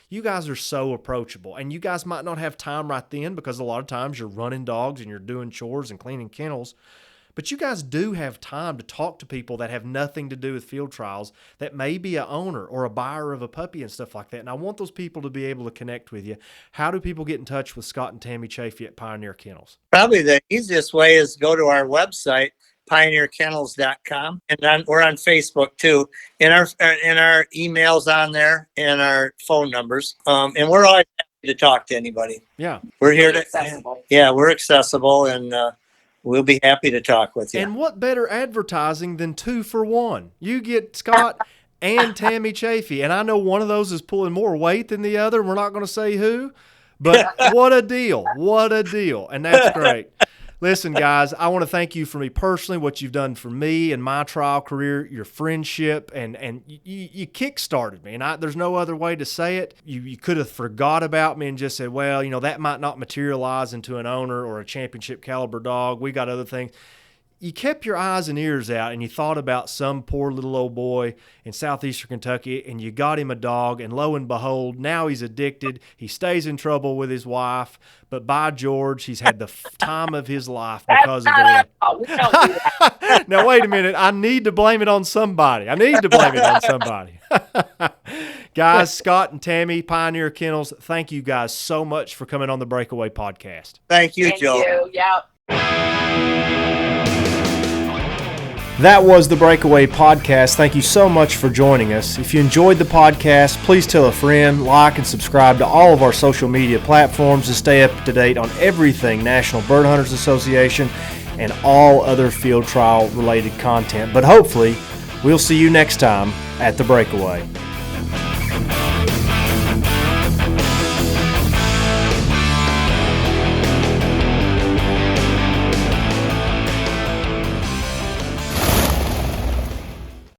You guys are so approachable, and you guys might not have time right then because a lot of times you're running dogs and you're doing chores and cleaning kennels. But you guys do have time to talk to people that have nothing to do with field trials, that may be a owner or a buyer of a puppy and stuff like that. And I want those people to be able to connect with you. How do people get in touch with Scott and Tammy Chaffee at Pioneer Kennels? Probably the easiest way is go to our website, pioneerkennels.com. And we're on Facebook too. And our emails on there and our phone numbers. And we're always happy to talk to anybody. Yeah. We're here to, accessible. Yeah, we're accessible, and we'll be happy to talk with you. And what better advertising than 2 for 1? You get Scott and Tammy Chaffee. And I know one of those is pulling more weight than the other. We're not going to say who, but what a deal. What a deal. And that's great. Listen, guys, I want to thank you for me personally, what you've done for me and my trial career, your friendship, and you kick-started me. And there's no other way to say it. You could have forgot about me and just said, well, that might not materialize into an owner or a championship caliber dog. We got other things. You kept your eyes and ears out, and you thought about some poor little old boy in southeastern Kentucky, and you got him a dog, and lo and behold, now he's addicted. He stays in trouble with his wife, but by George, he's had the time of his life because of the... We don't do that. Now, wait a minute. I need to blame it on somebody. Guys, Scott and Tammy, Pioneer Kennels, thank you guys so much for coming on the Breakaway Podcast. Thank you, Thank Joe. you. Yeah. That was the Breakaway Podcast. Thank you so much for joining us. If you enjoyed the podcast, please tell a friend, like, and subscribe to all of our social media platforms to stay up to date on everything National Bird Hunters Association and all other field trial related content. But hopefully, we'll see you next time at the Breakaway.